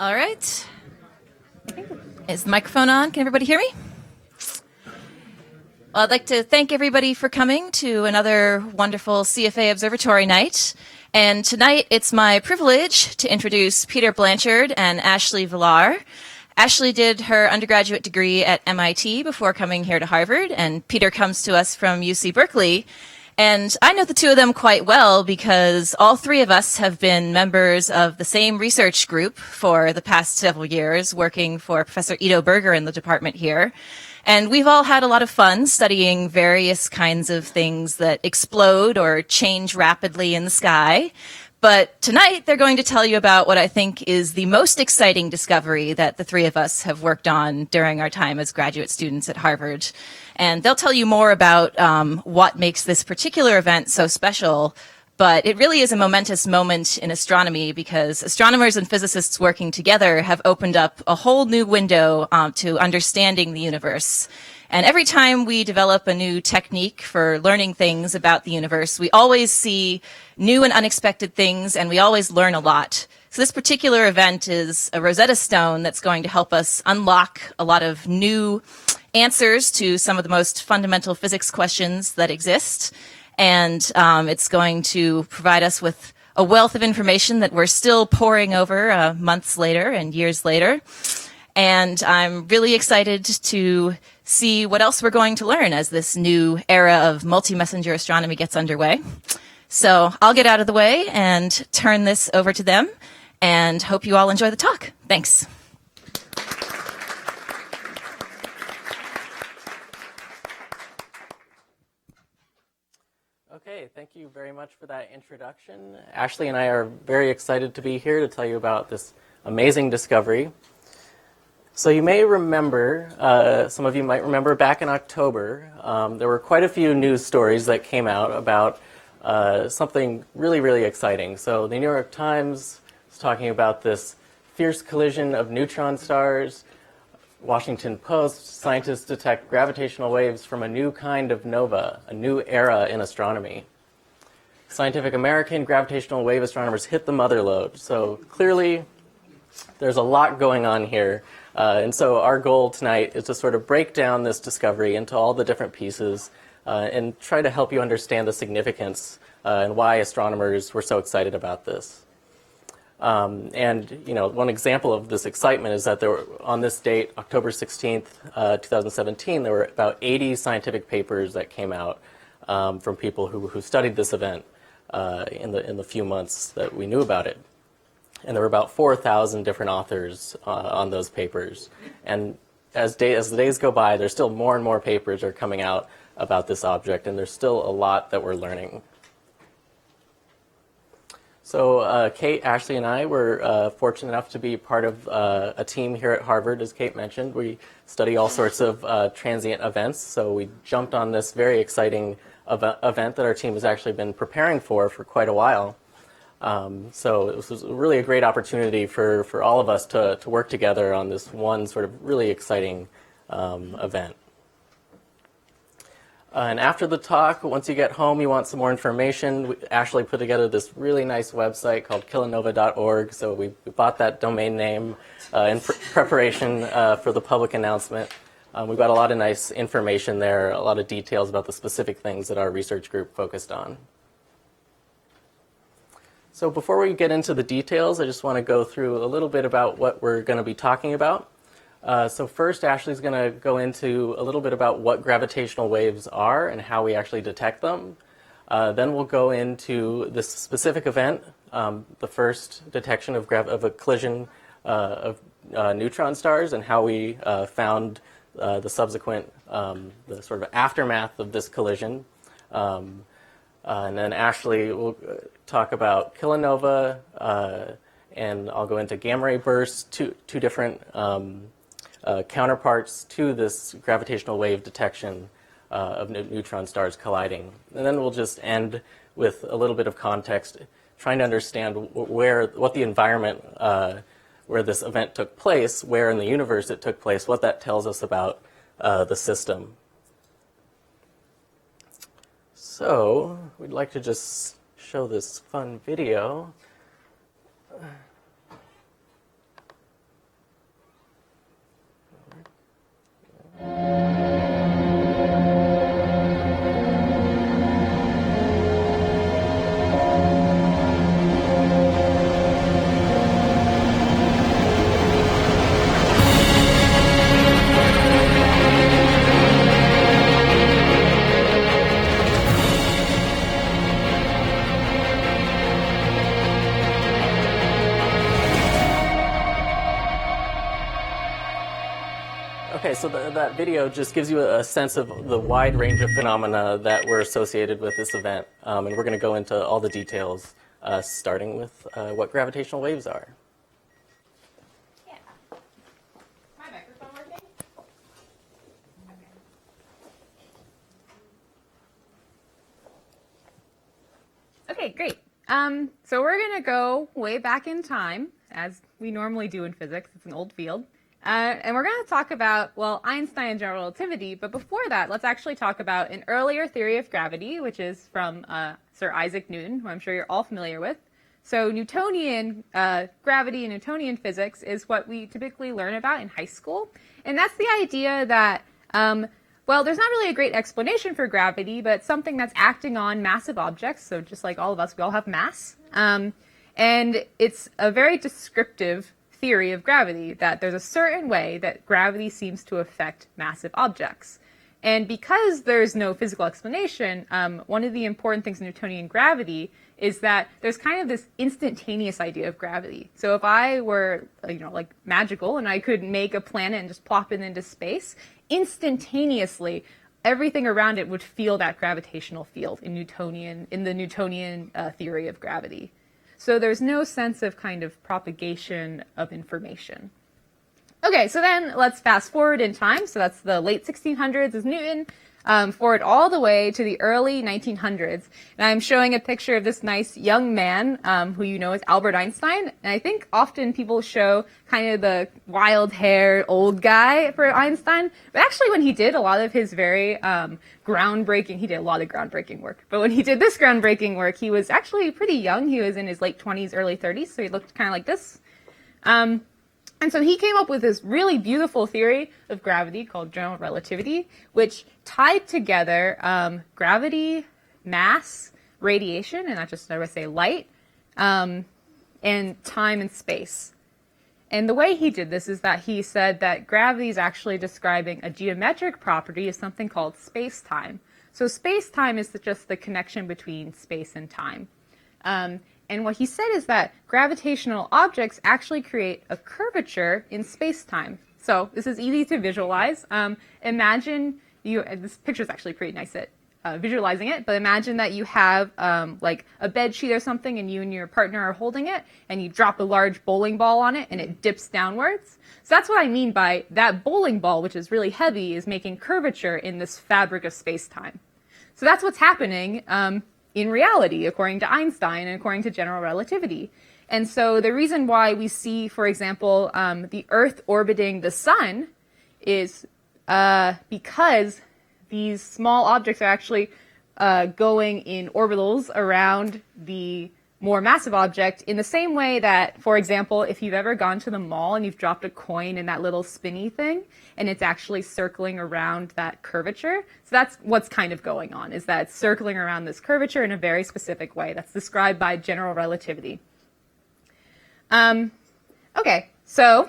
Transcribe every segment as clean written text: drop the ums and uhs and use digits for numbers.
All right. Is the microphone on? Can everybody hear me? Well, I'd like to thank everybody for coming to another wonderful CFA Observatory night. And tonight, it's my privilege to introduce Peter Blanchard and Ashley Villar. Ashley did her undergraduate degree at MIT before coming here to Harvard, and Peter comes to us from UC Berkeley. And I know the two of them quite well because all three of us have been members of the same research group for the past several years, working for Professor Ido Berger in the department here. And we've all had a lot of fun studying various kinds of things that explode or change rapidly in the sky. But tonight, they're going to tell you about what I think is the most exciting discovery that the three of us have worked on during our time as graduate students at Harvard. And they'll tell you more about what makes this particular event so special. But it really is a momentous moment in astronomy because astronomers and physicists working together have opened up a whole new window to understanding the universe. And every time we develop a new technique for learning things about the universe, we always see new and unexpected things, and we always learn a lot. So this particular event is a Rosetta Stone that's going to help us unlock a lot of new answers to some of the most fundamental physics questions that exist. And it's going to provide us with a wealth of information that we're still poring over months later and years later. And I'm really excited to see what else we're going to learn as this new era of multi-messenger astronomy gets underway. So I'll get out of the way and turn this over to them, and hope you all enjoy the talk. Thanks. Okay, thank you very much for that introduction. Ashley and I are very excited to be here to tell you about this amazing discovery. So you may remember, some of you might remember back in October, there were quite a few news stories that came out about something really, really exciting. So the New York Times was talking about this fierce collision of neutron stars. Washington Post, scientists detect gravitational waves from a new kind of nova, a new era in astronomy. Scientific American, gravitational wave astronomers hit the mother lode. So clearly, there's a lot going on here. And so our goal tonight is to sort of break down this discovery into all the different pieces and try to help you understand the significance and why astronomers were so excited about this. And you know, one example of this excitement is that there were, on this date, October 16th, 2017, there were about 80 scientific papers that came out from people who studied this event in the few months that we knew about it. And there were about 4,000 different authors on those papers. And as the days go by, there's still more and more papers are coming out about this object, and there's still a lot that we're learning. So Kate, Ashley, and I were fortunate enough to be part of a team here at Harvard, as Kate mentioned. We study all sorts of transient events, so we jumped on this very exciting event that our team has actually been preparing for quite a while. So it was really a great opportunity for all of us to work together on this one sort of really exciting event. And after the talk, once you get home, you want some more information, Ashley put together this really nice website called kilonova.org. So we bought that domain name in preparation for the public announcement. We've got a lot of nice information there, a lot of details about the specific things that our research group focused on. So before we get into the details, I just want to go through a little bit about what we're going to be talking about. So first, Ashley's going to go into a little bit about what gravitational waves are and how we actually detect them. Then we'll go into this specific event, the first detection of a collision of neutron stars, and how we found the subsequent, the sort of aftermath of this collision. And then Ashley will talk about kilonova, and I'll go into gamma ray bursts, two different counterparts to this gravitational wave detection of neutron stars colliding. And then we'll just end with a little bit of context, trying to understand what the environment where this event took place, where in the universe it took place, what that tells us about the system. So we'd like to just show this fun video. so that video just gives you a sense of the wide range of phenomena that were associated with this event. And we're going to go into all the details, starting with what gravitational waves are. Yeah. My microphone working? Okay, great. So we're going to go way back in time, as we normally do in physics. It's an old field. And we're going to talk about, well, Einstein and general relativity. But before that, let's actually talk about an earlier theory of gravity, which is from Sir Isaac Newton, who I'm sure you're all familiar with. So Newtonian gravity and Newtonian physics is what we typically learn about in high school. And that's the idea that, well, there's not really a great explanation for gravity, but something that's acting on massive objects. So just like all of us, we all have mass. And it's a very descriptive theory of gravity, that there's a certain way that gravity seems to affect massive objects. And because there's no physical explanation, one of the important things in Newtonian gravity is that there's kind of this instantaneous idea of gravity. So if I were, like magical and I could make a planet and just plop it into space, instantaneously everything around it would feel that gravitational field in the Newtonian theory of gravity. So there's no sense of kind of propagation of information. Okay, so then let's fast forward in time. So that's the late 1600s is Newton, forward all the way to the early 1900s. And I'm showing a picture of this nice young man who you know is Albert Einstein. And I think often people show kind of the wild-haired old guy for Einstein. But actually when he did a lot of his very he did a lot of groundbreaking work. But when he did this groundbreaking work, he was actually pretty young. He was in his late 20s, early 30s. So he looked kind of like this. And so he came up with this really beautiful theory of gravity called general relativity, which tied together gravity, mass, radiation, and not just, I would say, light, and time and space. And the way he did this is that he said that gravity is actually describing a geometric property of something called space-time. So space-time is just the connection between space and time. And what he said is that gravitational objects actually create a curvature in space-time. So this is easy to visualize. Imagine this picture is actually pretty nice at visualizing it, but imagine that you have like a bed sheet or something and you and your partner are holding it and you drop a large bowling ball on it and it dips downwards. So that's what I mean by that bowling ball, which is really heavy, is making curvature in this fabric of space-time. So that's what's happening in reality, according to Einstein and according to general relativity. And so the reason why we see, for example, the Earth orbiting the sun is because these small objects are actually going in orbitals around the more massive object in the same way that, for example, if you've ever gone to the mall and you've dropped a coin in that little spinny thing and it's actually circling around that curvature. So that's what's kind of going on, is that it's circling around this curvature in a very specific way that's described by general relativity. Okay, so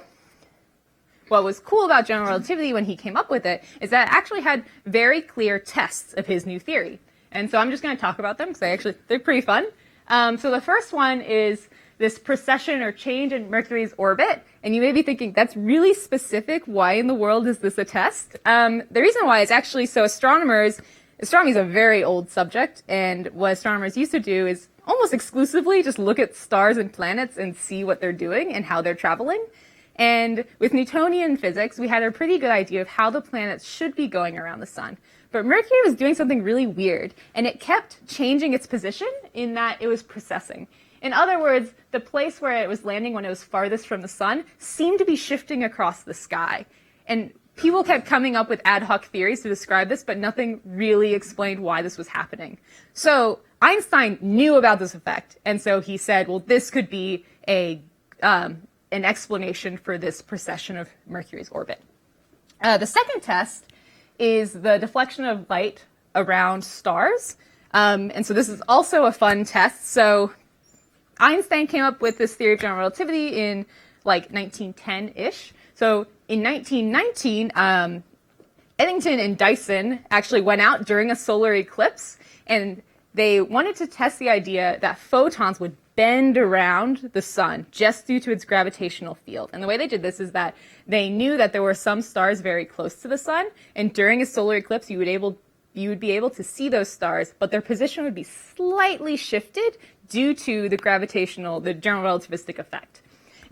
what was cool about general relativity when he came up with it is that it actually had very clear tests of his new theory. And so I'm just going to talk about them because they're pretty fun. So the first one is this precession or change in Mercury's orbit. And you may be thinking, that's really specific. Why in the world is this a test? The reason why is actually so astronomy is a very old subject. And what astronomers used to do is almost exclusively just look at stars and planets and see what they're doing and how they're traveling. And with Newtonian physics, we had a pretty good idea of how the planets should be going around the sun. But Mercury was doing something really weird, and it kept changing its position in that it was precessing. In other words, the place where it was landing when it was farthest from the sun seemed to be shifting across the sky. And people kept coming up with ad hoc theories to describe this, but nothing really explained why this was happening. So Einstein knew about this effect, and so he said, well, this could be an explanation for this precession of Mercury's orbit. The second test is the deflection of light around stars. And so this is also a fun test. So Einstein came up with this theory of general relativity in like 1910-ish. So in 1919, Eddington and Dyson actually went out during a solar eclipse and they wanted to test the idea that photons would bend around the sun just due to its gravitational field. And the way they did this is that they knew that there were some stars very close to the sun, and during a solar eclipse you would be able to see those stars, but their position would be slightly shifted due to the general relativistic effect.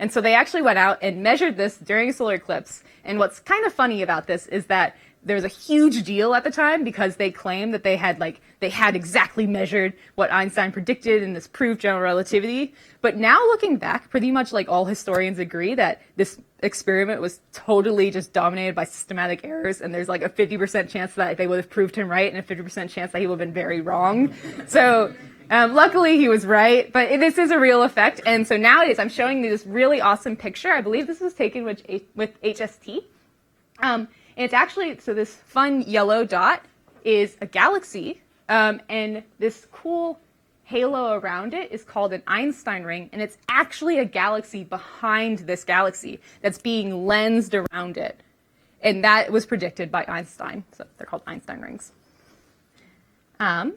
And so they actually went out and measured this during a solar eclipse. And what's kind of funny about this is that there was a huge deal at the time because they claimed that they had exactly measured what Einstein predicted and this proved general relativity. But now looking back, pretty much like all historians agree that this experiment was totally just dominated by systematic errors, and there's like a 50% chance that they would have proved him right and a 50% chance that he would have been very wrong. So luckily he was right, but this is a real effect. And so nowadays I'm showing you this really awesome picture. I believe this was taken with HST. And it's actually, so this fun yellow dot is a galaxy, and this cool halo around it is called an Einstein ring, and it's actually a galaxy behind this galaxy that's being lensed around it. And that was predicted by Einstein, so they're called Einstein rings. Oh,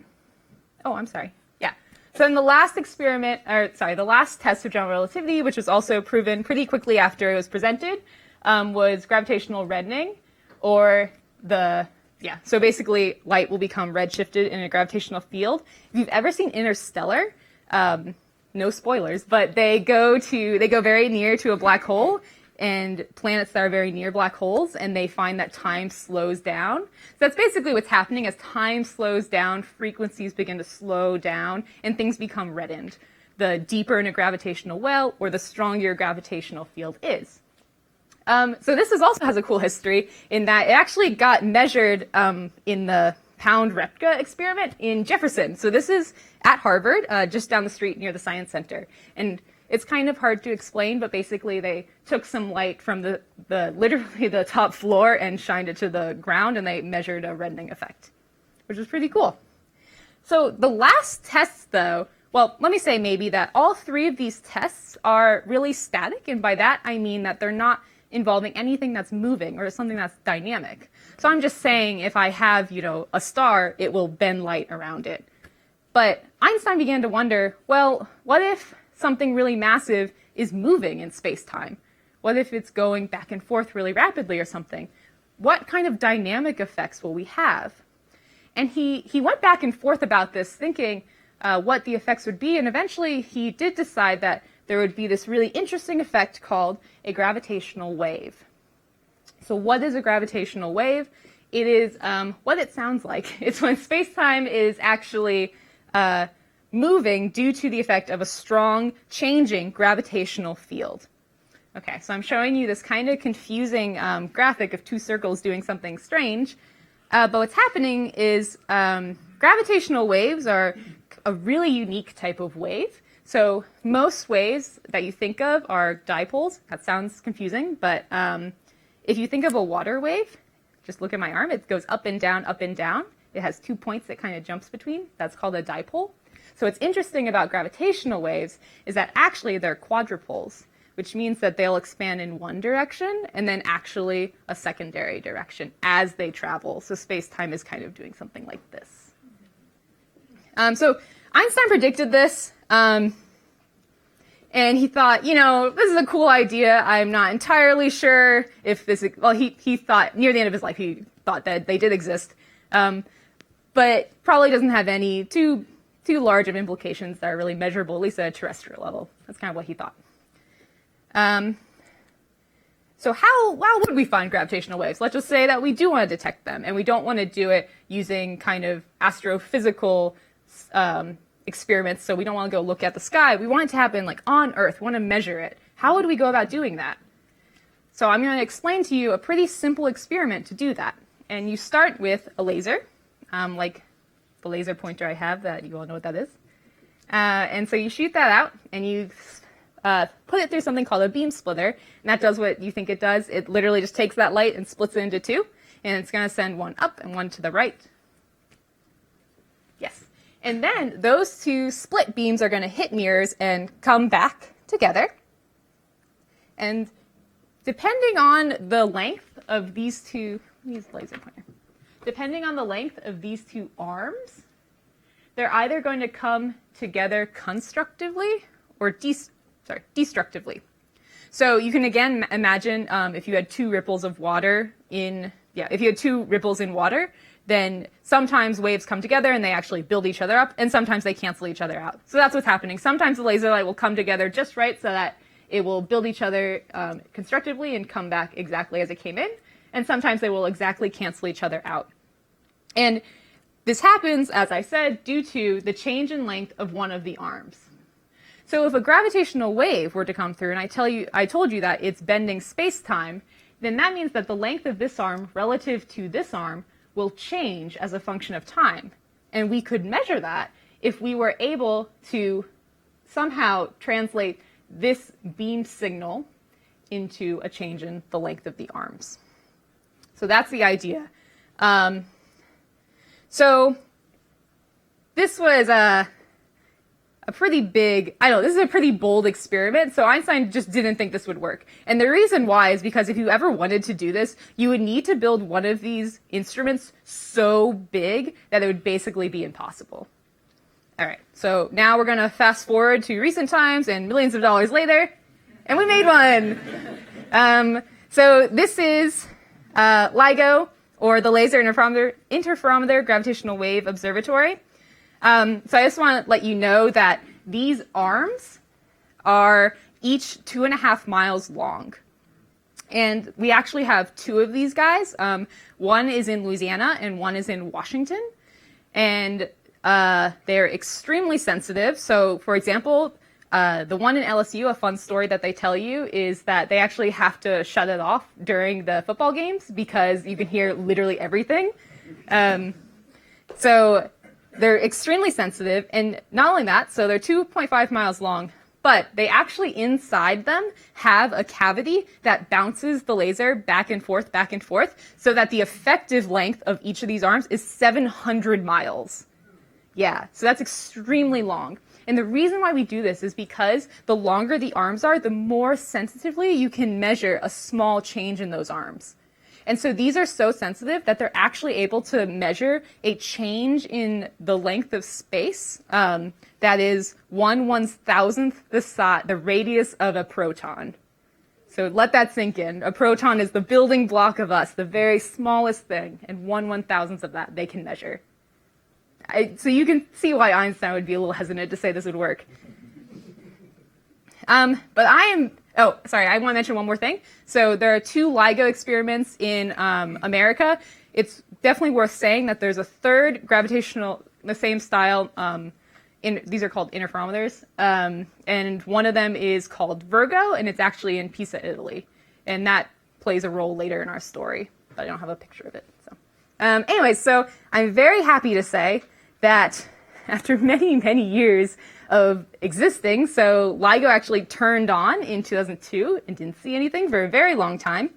I'm sorry. Yeah. So in the last the last test of general relativity, which was also proven pretty quickly after it was presented, was gravitational reddening. So basically light will become redshifted in a gravitational field. If you've ever seen Interstellar, no spoilers, but they go very near to a black hole and planets that are very near black holes, and they find that time slows down. So that's basically what's happening. As time slows down, frequencies begin to slow down and things become reddened. The deeper in a gravitational well or the stronger your gravitational field is. So this also has a cool history in that it actually got measured in the Pound-Repka experiment in Jefferson. So this is at Harvard, just down the street near the Science Center. And it's kind of hard to explain, but basically they took some light from literally the top floor and shined it to the ground, and they measured a reddening effect, which was pretty cool. So the last tests, though, well, let me say maybe that all three of these tests are really static, and by that I mean that they're not involving anything that's moving or something that's dynamic. So I'm just saying if I have, a star, it will bend light around it. But Einstein began to wonder, well, what if something really massive is moving in space-time? What if it's going back and forth really rapidly or something? What kind of dynamic effects will we have? And he went back and forth about this, thinking what the effects would be, and eventually he did decide that there would be this really interesting effect called a gravitational wave. So what is a gravitational wave? It is what it sounds like. It's when space-time is actually moving due to the effect of a strong changing gravitational field. Okay, so I'm showing you this kind of confusing graphic of two circles doing something strange. But what's happening is gravitational waves are a really unique type of wave. So most waves that you think of are dipoles. That sounds confusing, but if you think of a water wave, just look at my arm. It goes up and down, up and down. It has 2 points it kind of jumps between. That's called a dipole. So what's interesting about gravitational waves is that actually they're quadrupoles, which means that they'll expand in one direction and then actually a secondary direction as they travel. So space-time is kind of doing something like this. So Einstein predicted this. And he thought, this is a cool idea. I'm not entirely sure if this, well, he thought near the end of his life, he thought that they did exist. But probably doesn't have any too large of implications that are really measurable, at least at a terrestrial level. That's kind of what he thought. So how would we find gravitational waves? Let's just say that we do want to detect them, and we don't want to do it using kind of astrophysical experiments, so we don't want to go look at the sky. We want it to happen like on Earth. We want to measure it. How would we go about doing that? So I'm going to explain to you a pretty simple experiment to do that. And you start with a laser, like the laser pointer I have that you all know what that is. And so you shoot that out, and you put it through something called a beam splitter, and that does what you think it does. It literally just takes that light and splits it into two, and it's going to send one up and one to the right. Yes. And then those two split beams are going to hit mirrors and come back together. And depending on the length of these two, use laser pointer. Depending on the length of these two arms, they're either going to come together constructively or destructively. So you can again imagine if you had two ripples of water if you had two ripples in water, then sometimes waves come together and they actually build each other up, and sometimes they cancel each other out. So that's what's happening. Sometimes the laser light will come together just right so that it will build each other constructively and come back exactly as it came in, and sometimes they will exactly cancel each other out. And this happens, as I said, due to the change in length of one of the arms. So if a gravitational wave were to come through, and I told you that it's bending space-time, then that means that the length of this arm relative to this arm will change as a function of time. And we could measure that if we were able to somehow translate this beam signal into a change in the length of the arms. So that's the idea. So this was a pretty big, this is a pretty bold experiment, so Einstein just didn't think this would work. And the reason why is because if you ever wanted to do this, you would need to build one of these instruments so big that it would basically be impossible. All right, so now we're going to fast forward to recent times and millions of dollars later, and we made one. So this is LIGO, or the Laser Interferometer Gravitational Wave Observatory. So I just want to let you know that these arms are each 2.5 miles long. And we actually have two of these guys. One is in Louisiana and one is in Washington. And they're extremely sensitive. So, for example, the one in LSU, a fun story that they tell you is that they actually have to shut it off during the football games because you can hear literally everything. So they're extremely sensitive, and not only that, so they're 2.5 miles long, but they actually inside them have a cavity that bounces the laser back and forth, so that the effective length of each of these arms is 700 miles. Yeah, so that's extremely long. And the reason why we do this is because the longer the arms are, the more sensitively you can measure a small change in those arms. And so these are so sensitive that they're actually able to measure a change in the length of space that is 1/1000th the radius of a proton. So let that sink in. A proton is the building block of us, the very smallest thing, and 1/1000th of that they can measure. So you can see why Einstein would be a little hesitant to say this would work. But I want to mention one more thing. So there are two LIGO experiments in America. It's definitely worth saying that there's a third gravitational, the same style, these are called interferometers, and one of them is called Virgo, and it's actually in Pisa, Italy. And that plays a role later in our story, but I don't have a picture of it. So, anyway, so I'm very happy to say that after many, many years of existing, so LIGO actually turned on in 2002 and didn't see anything for a very long time.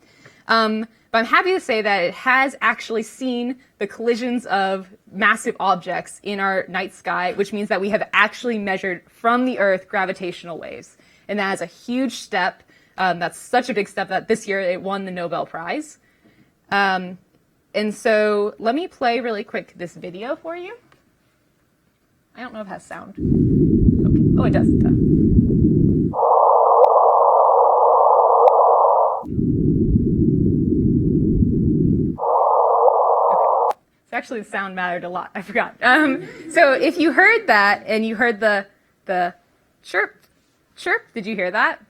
But I'm happy to say that it has actually seen the collisions of massive objects in our night sky, which means that we have actually measured from the Earth gravitational waves. And that is a huge step. That's such a big step that this year it won the Nobel Prize. And so let me play really quick this video for you. I don't know if it has sound. Okay. Oh, it does. So actually the sound mattered a lot. I forgot. So if you heard that and you heard the chirp, did you hear that?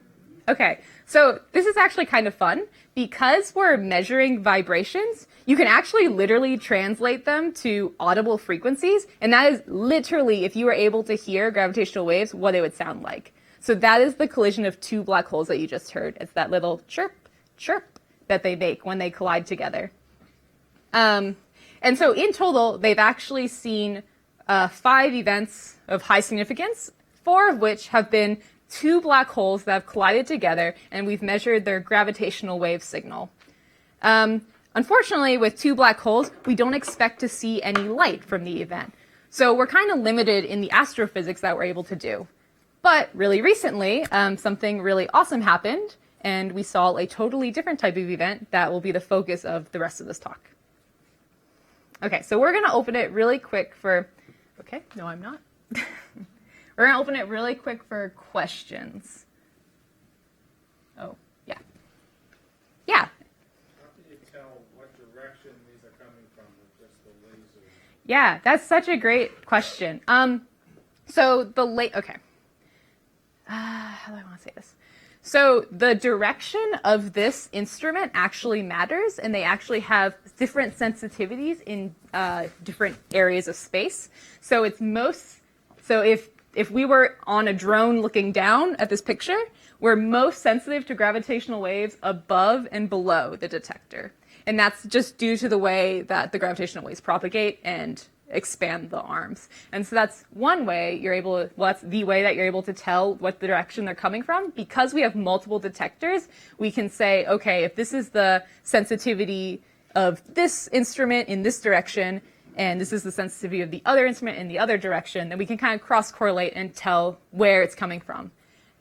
Okay. So this is actually kind of fun. Because we're measuring vibrations, you can actually literally translate them to audible frequencies, and that is literally, if you were able to hear gravitational waves, what it would sound like. So that is the collision of two black holes that you just heard. It's that little chirp, chirp that they make when they collide together. And so in total, they've actually seen 5 events of high significance, 4 of which have been 2 black holes that have collided together, and we've measured their gravitational wave signal. Unfortunately, with 2 black holes, we don't expect to see any light from the event. So we're kind of limited in the astrophysics that we're able to do. But really recently, something really awesome happened, and we saw a totally different type of event that will be the focus of the rest of this talk. Okay, so we're going to open it really quick for Okay, no, I'm not. We're going to open it really quick for questions. Oh, yeah. Yeah. How can you tell what direction these are coming from with just the lasers? Yeah, that's such a great question. So the okay. How do I want to say this? So the direction of this instrument actually matters, and they actually have different sensitivities in different areas of space. So it's so if we were on a drone looking down at this picture, we're most sensitive to gravitational waves above and below the detector. And that's just due to the way that the gravitational waves propagate and expand the arms. And so that's one way you're able to, well, that's the way that you're able to tell what direction they're coming from. Because we have multiple detectors, we can say, okay, if this is the sensitivity of this instrument in this direction, and this is the sensitivity of the other instrument in the other direction, then we can kind of cross-correlate and tell where it's coming from.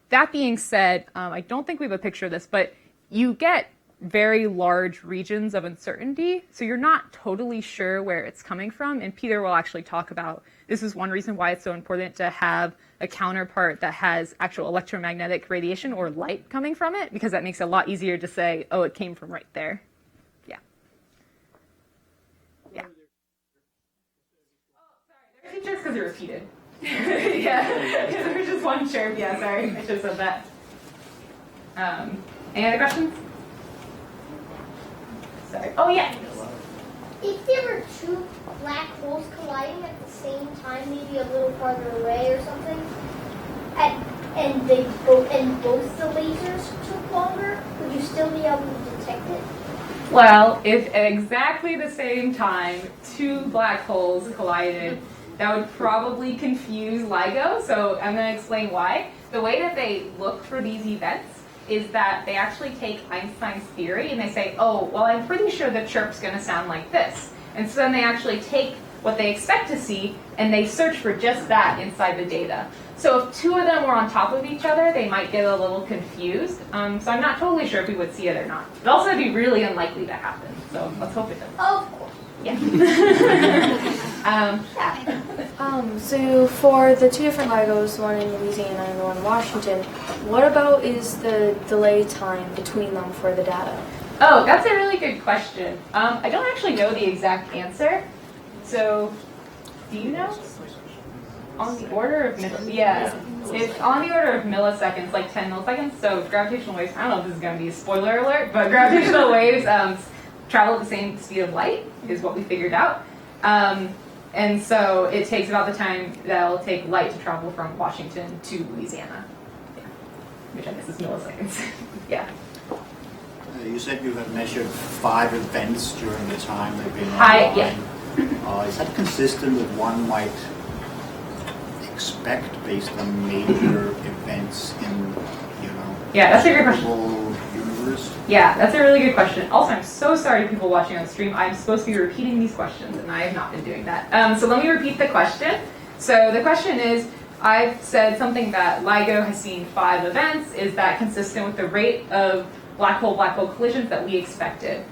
That being said, I don't think we have a picture of this, but you get very large regions of uncertainty, so you're not totally sure where it's coming from, and Peter will actually talk about this is one reason why it's so important to have a counterpart that has actual electromagnetic radiation or light coming from it, because that makes it a lot easier to say, oh, it came from right there. Yeah. Yeah. Oh, sorry, there's because it repeated. Yeah, because there was just one chair. Yeah, sorry, I should have said that. Any other questions? Sorry. Oh, yeah. If there were two black holes colliding at the same time, maybe a little farther away or something, and both the lasers took longer, would you still be able to detect it? Well, if at exactly the same time two black holes collided, that would probably confuse LIGO, so I'm going to explain why. The way that they look for these events is that they actually take Einstein's theory and they say, oh, well, I'm pretty sure the chirp's going to sound like this. And so then they actually take what they expect to see and they search for just that inside the data. So if two of them were on top of each other, they might get a little confused. So I'm not totally sure if we would see it or not. It'd also be really unlikely to happen, so let's hope it doesn't. Of course. Yeah. So for the two different LIGOs, one in Louisiana and the one in Washington, what about is the delay time between them for the data? Oh, that's a really good question. I don't actually know the exact answer. So, do you know? On the order of it's on the order of milliseconds, like 10 milliseconds. So gravitational waves, I don't know if this is going to be a spoiler alert, but gravitational waves travel at the same speed of light, is what we figured out. And so it takes about the time that it'll take light to travel from Washington to Louisiana, which I guess is milliseconds. Yeah. You said you have measured 5 events during the time they've been Hi, online. yeah. Is that consistent with one might expect based on major events in, Yeah, that's a great question. whole universe? Yeah, that's a really good question. Also, I'm so sorry to people watching on stream. I'm supposed to be repeating these questions, and I have not been doing that. So let me repeat the question. So the question is, I've said something that LIGO has seen 5 events. Is that consistent with the rate of black hole collisions that we expected?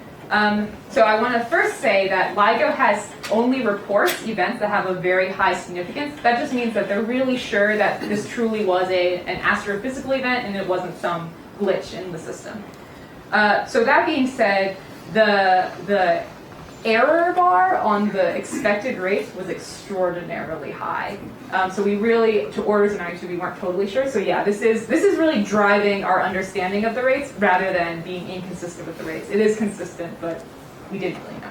So I want to first say that LIGO has only reports events that have a very high significance. That just means that they're really sure that this truly was an astrophysical event and it wasn't some glitch in the system. So that being said, the error bar on the expected rates was extraordinarily high. So we really, to orders of magnitude, we weren't totally sure. So yeah, this is really driving our understanding of the rates rather than being inconsistent with the rates. It is consistent, but we didn't really know.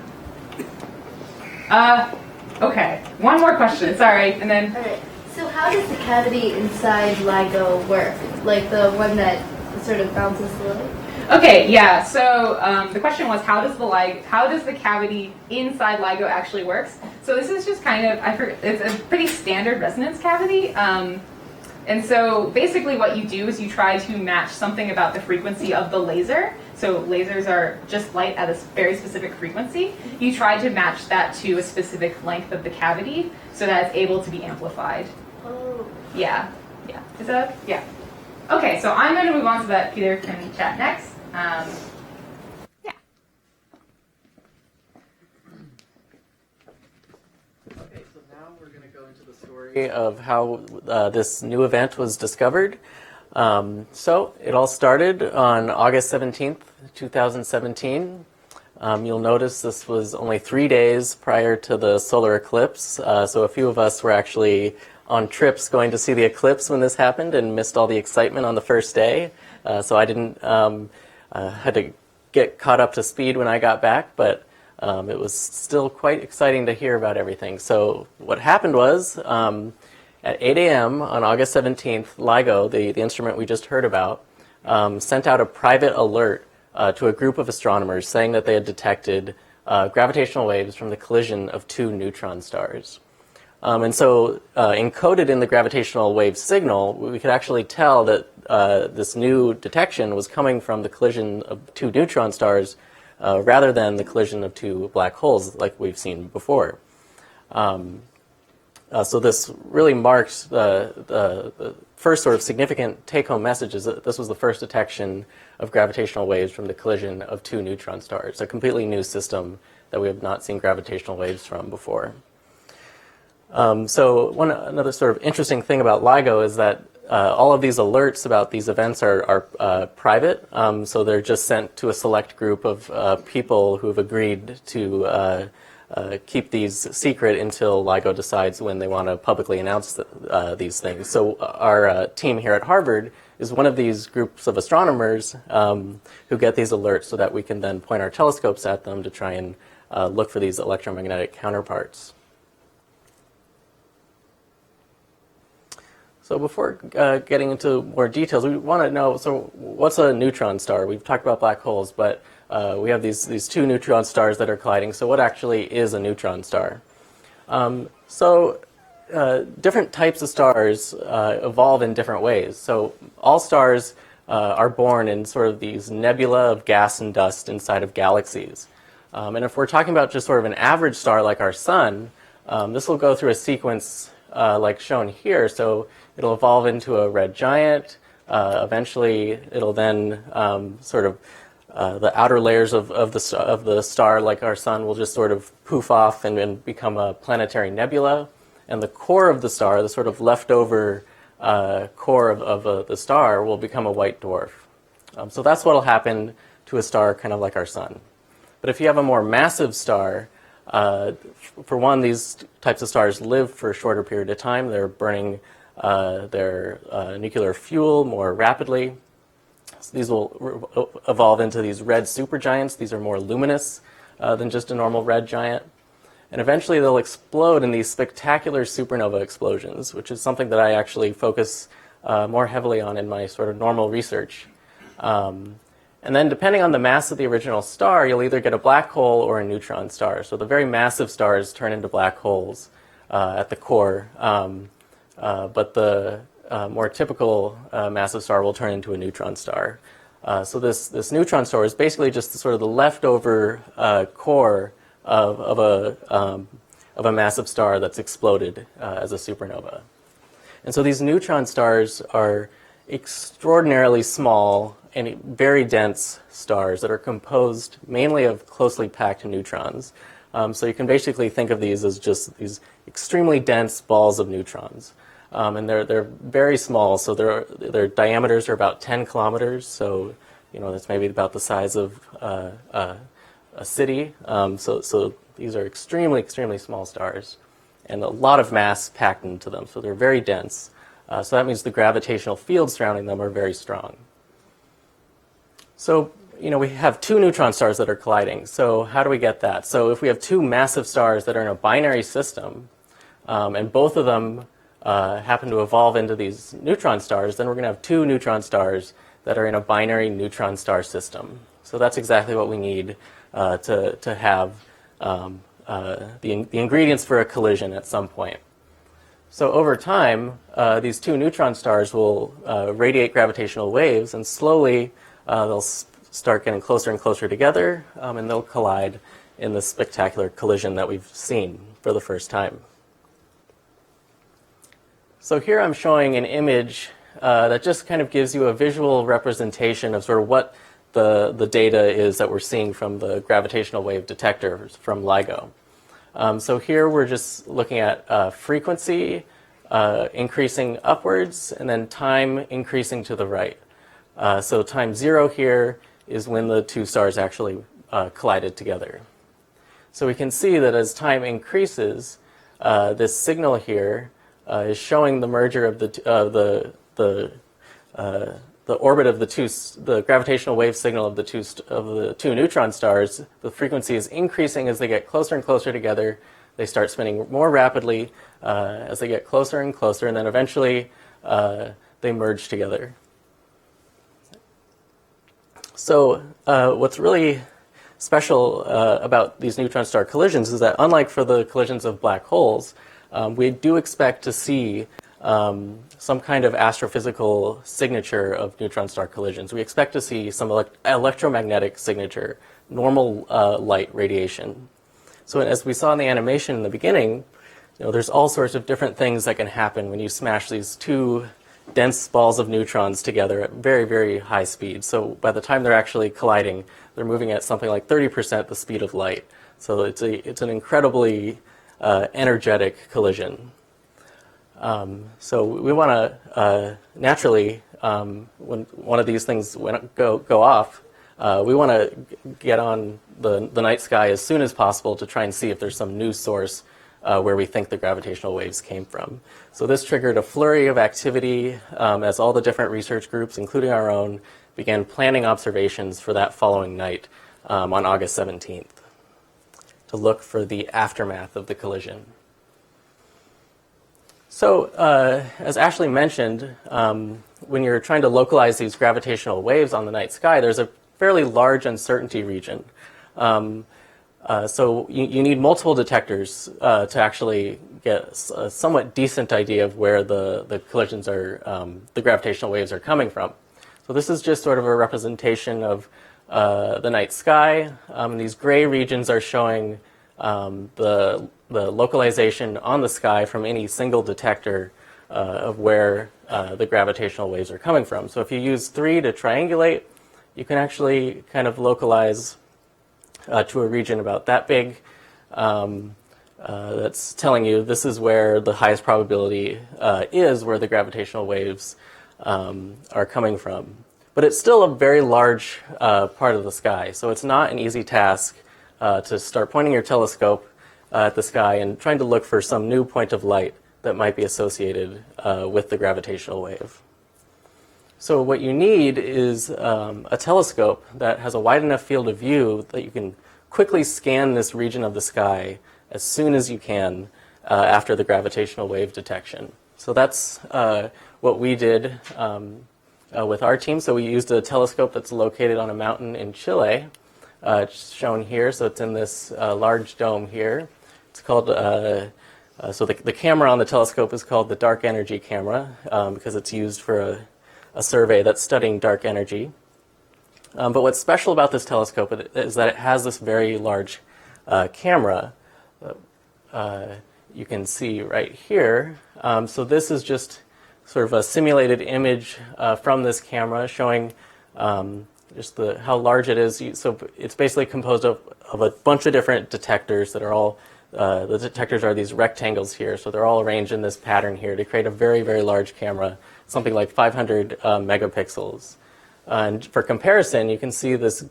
Okay, one more question. Sorry, and then. Okay. So how does the cavity inside LIGO work? Like the one that sort of bounces the light? Okay, yeah. So the question was, how does the cavity inside LIGO actually works? So this is just kind of, it's a pretty standard resonance cavity. And so basically what you do is you try to match something about the frequency of the laser. So lasers are just light at a very specific frequency. You try to match that to a specific length of the cavity so that it's able to be amplified. Oh. Yeah. Is that, yeah. Okay, so I'm going to move on so that Peter can chat next. Yeah. Okay, so now we're going to go into the story of how this new event was discovered. So it all started on August 17th, 2017. You'll notice this was only 3 days prior to the solar eclipse. So a few of us were actually on trips going to see the eclipse when this happened and missed all the excitement on the first day. So I didn't had to get caught up to speed when I got back, but it was still quite exciting to hear about everything. So what happened was, at 8 a.m. on August 17th, LIGO, the instrument we just heard about, sent out a private alert to a group of astronomers saying that they had detected gravitational waves from the collision of 2 neutron stars. And so encoded in the gravitational wave signal, we could actually tell that this new detection was coming from the collision of 2 neutron stars rather than the collision of 2 black holes like we've seen before. So this really marks the first sort of significant take-home message is that this was the first detection of gravitational waves from the collision of 2 neutron stars, a completely new system that we have not seen gravitational waves from before. So another sort of interesting thing about LIGO is that all of these alerts about these events are private, so they're just sent to a select group of people who have agreed to keep these secret until LIGO decides when they want to publicly announce these things. So our team here at Harvard is one of these groups of astronomers who get these alerts so that we can then point our telescopes at them to try and look for these electromagnetic counterparts. So before getting into more details, we want to know, so what's a neutron star? We've talked about black holes, but we have these 2 neutron stars that are colliding. So what actually is a neutron star? Different types of stars evolve in different ways. So all stars are born in sort of these nebula of gas and dust inside of galaxies. And if we're talking about just sort of an average star like our sun, this will go through a sequence like shown here. So it'll evolve into a red giant. Eventually, it'll then the outer layers of the star, like our sun, will just sort of poof off and become a planetary nebula. And the core of the star, the sort of leftover core of the star, will become a white dwarf. So that's what will happen to a star kind of like our sun. But if you have a more massive star, for one, these types of stars live for a shorter period of time. They're burning their nuclear fuel more rapidly. So these will evolve into these red supergiants. These are more luminous than just a normal red giant. And eventually they'll explode in these spectacular supernova explosions, which is something that I actually focus more heavily on in my sort of normal research. And then depending on the mass of the original star, you'll either get a black hole or a neutron star. So the very massive stars turn into black holes at the core. But the more typical massive star will turn into a neutron star. So this neutron star is basically just sort of the leftover core of a massive star that's exploded as a supernova. And so these neutron stars are extraordinarily small and very dense stars that are composed mainly of closely packed neutrons. So you can basically think of these as just these extremely dense balls of neutrons. And they're very small, so their diameters are about 10 kilometers, so that's maybe about the size of a city. So these are extremely, extremely small stars, and a lot of mass packed into them, so they're very dense. So that means the gravitational fields surrounding them are very strong. So we have 2 neutron stars that are colliding. So how do we get that? So if we have 2 massive stars that are in a binary system, and both of them happen to evolve into these neutron stars, then we're going to have 2 neutron stars that are in a binary neutron star system. So that's exactly what we need to have the ingredients for a collision at some point. So over time, these 2 neutron stars will radiate gravitational waves, and slowly they'll start getting closer and closer together, and they'll collide in this spectacular collision that we've seen for the first time. So here I'm showing an image that just kind of gives you a visual representation of sort of what the data is that we're seeing from the gravitational wave detector from LIGO. So here we're just looking at frequency increasing upwards, and then time increasing to the right. So time 0 here is when the two stars actually collided together. So we can see that as time increases, this signal here is showing the merger of the orbit of the gravitational wave signal of the two neutron stars. The frequency is increasing as they get closer and closer together. They start spinning more rapidly as they get closer and closer, and then eventually they merge together. So what's really special about these neutron star collisions is that, unlike for the collisions of black holes, we do expect to see some kind of astrophysical signature of neutron star collisions. We expect to see some electromagnetic signature, normal light radiation. So as we saw in the animation in the beginning, there's all sorts of different things that can happen when you smash these two dense balls of neutrons together at very, very high speed. So by the time they're actually colliding, they're moving at something like 30% the speed of light. So it's an incredibly energetic collision. So we want to naturally, when one of these things go off, we want to get on the night sky as soon as possible to try and see if there's some new source where we think the gravitational waves came from. So this triggered a flurry of activity as all the different research groups, including our own, began planning observations for that following night on August 17th to look for the aftermath of the collision. So as Ashley mentioned, when you're trying to localize these gravitational waves on the night sky, there's a fairly large uncertainty region. So you need multiple detectors to actually get a somewhat decent idea of where the collisions are, the gravitational waves are coming from. So this is just sort of a representation of the night sky. These gray regions are showing the localization on the sky from any single detector of where the gravitational waves are coming from. So if you use 3 to triangulate, you can actually kind of localize to a region about that big. That's telling you this is where the highest probability is where the gravitational waves are coming from. But it's still a very large part of the sky, so it's not an easy task to start pointing your telescope at the sky and trying to look for some new point of light that might be associated with the gravitational wave. So what you need is a telescope that has a wide enough field of view that you can quickly scan this region of the sky as soon as you can after the gravitational wave detection. So that's what we did with our team. So we used a telescope that's located on a mountain in Chile. It's shown here, so it's in this large dome here. It's called, so the camera on the telescope is called the dark energy camera because it's used for a survey that's studying dark energy. But what's special about this telescope is that it has this very large camera that you can see right here. So this is just sort of a simulated image from this camera showing just how large it is. So it's basically composed of a bunch of different detectors that are all, the detectors are these rectangles here, so they're all arranged in this pattern here to create a very, very large camera, something like 500 megapixels. And for comparison, you can see this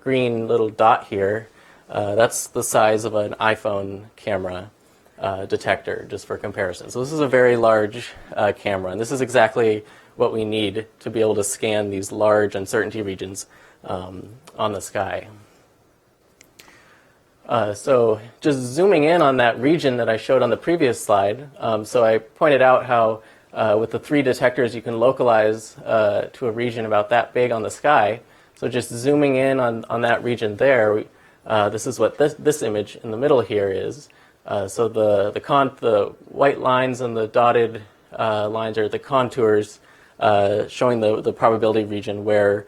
green little dot here. That's the size of an iPhone camera detector, just for comparison. So this is a very large camera, and this is exactly what we need to be able to scan these large uncertainty regions on the sky. So just zooming in on that region that I showed on the previous slide, so I pointed out how with the 3 detectors you can localize to a region about that big on the sky. So just zooming in on that region there, this is what this image in the middle here is. So the white lines and the dotted lines are the contours showing the probability region where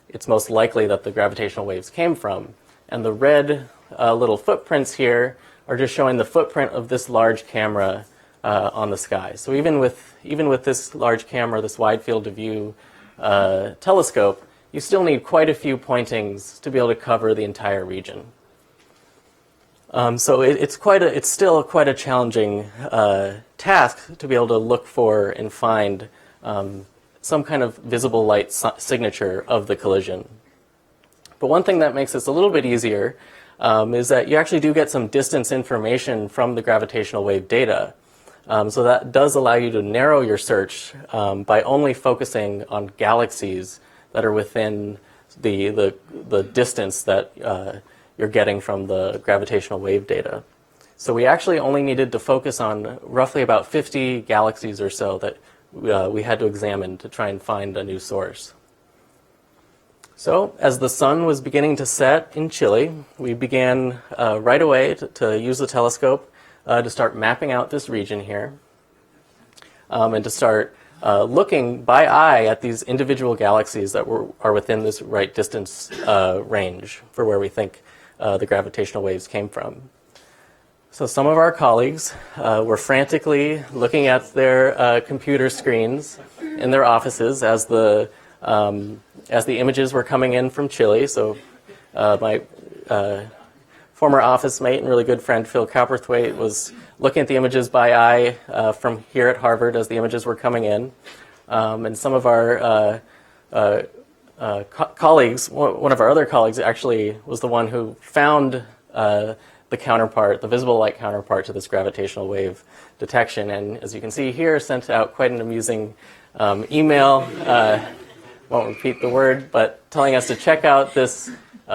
it's most likely that the gravitational waves came from. And the red little footprints here are just showing the footprint of this large camera on the sky. So even with this large camera, this wide field of view telescope, you still need quite a few pointings to be able to cover the entire region. So it's still quite a challenging task to be able to look for and find some kind of visible light signature of the collision. But one thing that makes this a little bit easier is that you actually do get some distance information from the gravitational wave data. So that does allow you to narrow your search by only focusing on galaxies that are within the distance that you're getting from the gravitational wave data. So we actually only needed to focus on roughly about 50 galaxies or so that we had to examine to try and find a new source. So as the sun was beginning to set in Chile, we began right away to use the telescope to start mapping out this region here and to start looking by eye at these individual galaxies that are within this right distance range for where we think the gravitational waves came from. So some of our colleagues were frantically looking at their computer screens in their offices as the images were coming in from Chile. So my former office mate and really good friend Phil Cowperthwaite was looking at the images by eye from here at Harvard as the images were coming in. And some of our colleagues, one of our other colleagues actually was the one who found the counterpart, the visible light counterpart to this gravitational wave detection. And as you can see here, sent out quite an amusing email, won't repeat the word, but telling us to check out this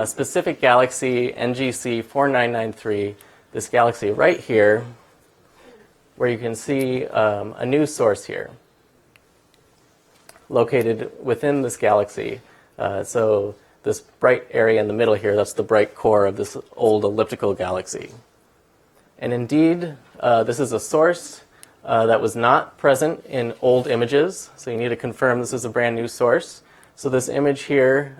specific galaxy, NGC 4993, this galaxy right here, where you can see a new source here, located within this galaxy. So this bright area in the middle here, that's the bright core of this old elliptical galaxy. And indeed, this is a source that was not present in old images, so you need to confirm this is a brand new source. So this image here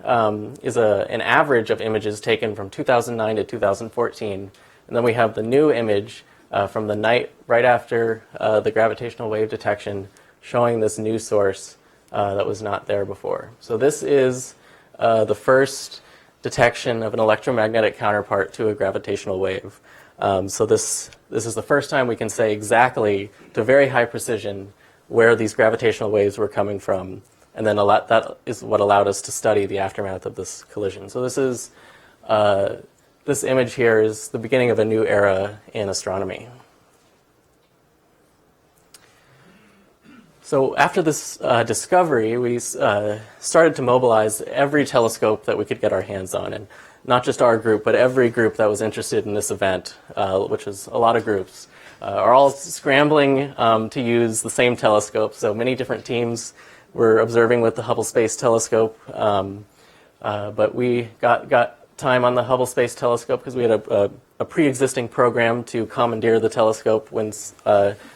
is an average of images taken from 2009 to 2014, and then we have the new image from the night right after the gravitational wave detection showing this new source that was not there before. So this is the first detection of an electromagnetic counterpart to a gravitational wave. So this is the first time we can say exactly, to very high precision, where these gravitational waves were coming from. And then that is what allowed us to study the aftermath of this collision. So this image here is the beginning of a new era in astronomy. So after this discovery, we started to mobilize every telescope that we could get our hands on, and not just our group, but every group that was interested in this event, which is a lot of groups, are all scrambling to use the same telescope. So many different teams were observing with the Hubble Space Telescope, but we got time on the Hubble Space Telescope because we had a pre-existing program to commandeer the telescope when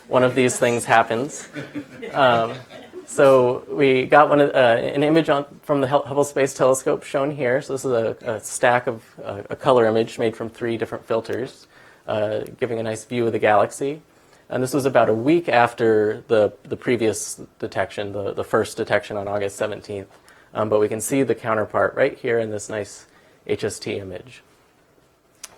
one of these things happens. So we got an image from the Hubble Space Telescope shown here. So this is a stack of a color image made from 3 different filters, giving a nice view of the galaxy. And this was about a week after the previous detection, the first detection on August 17th. But we can see the counterpart right here in this nice HST image.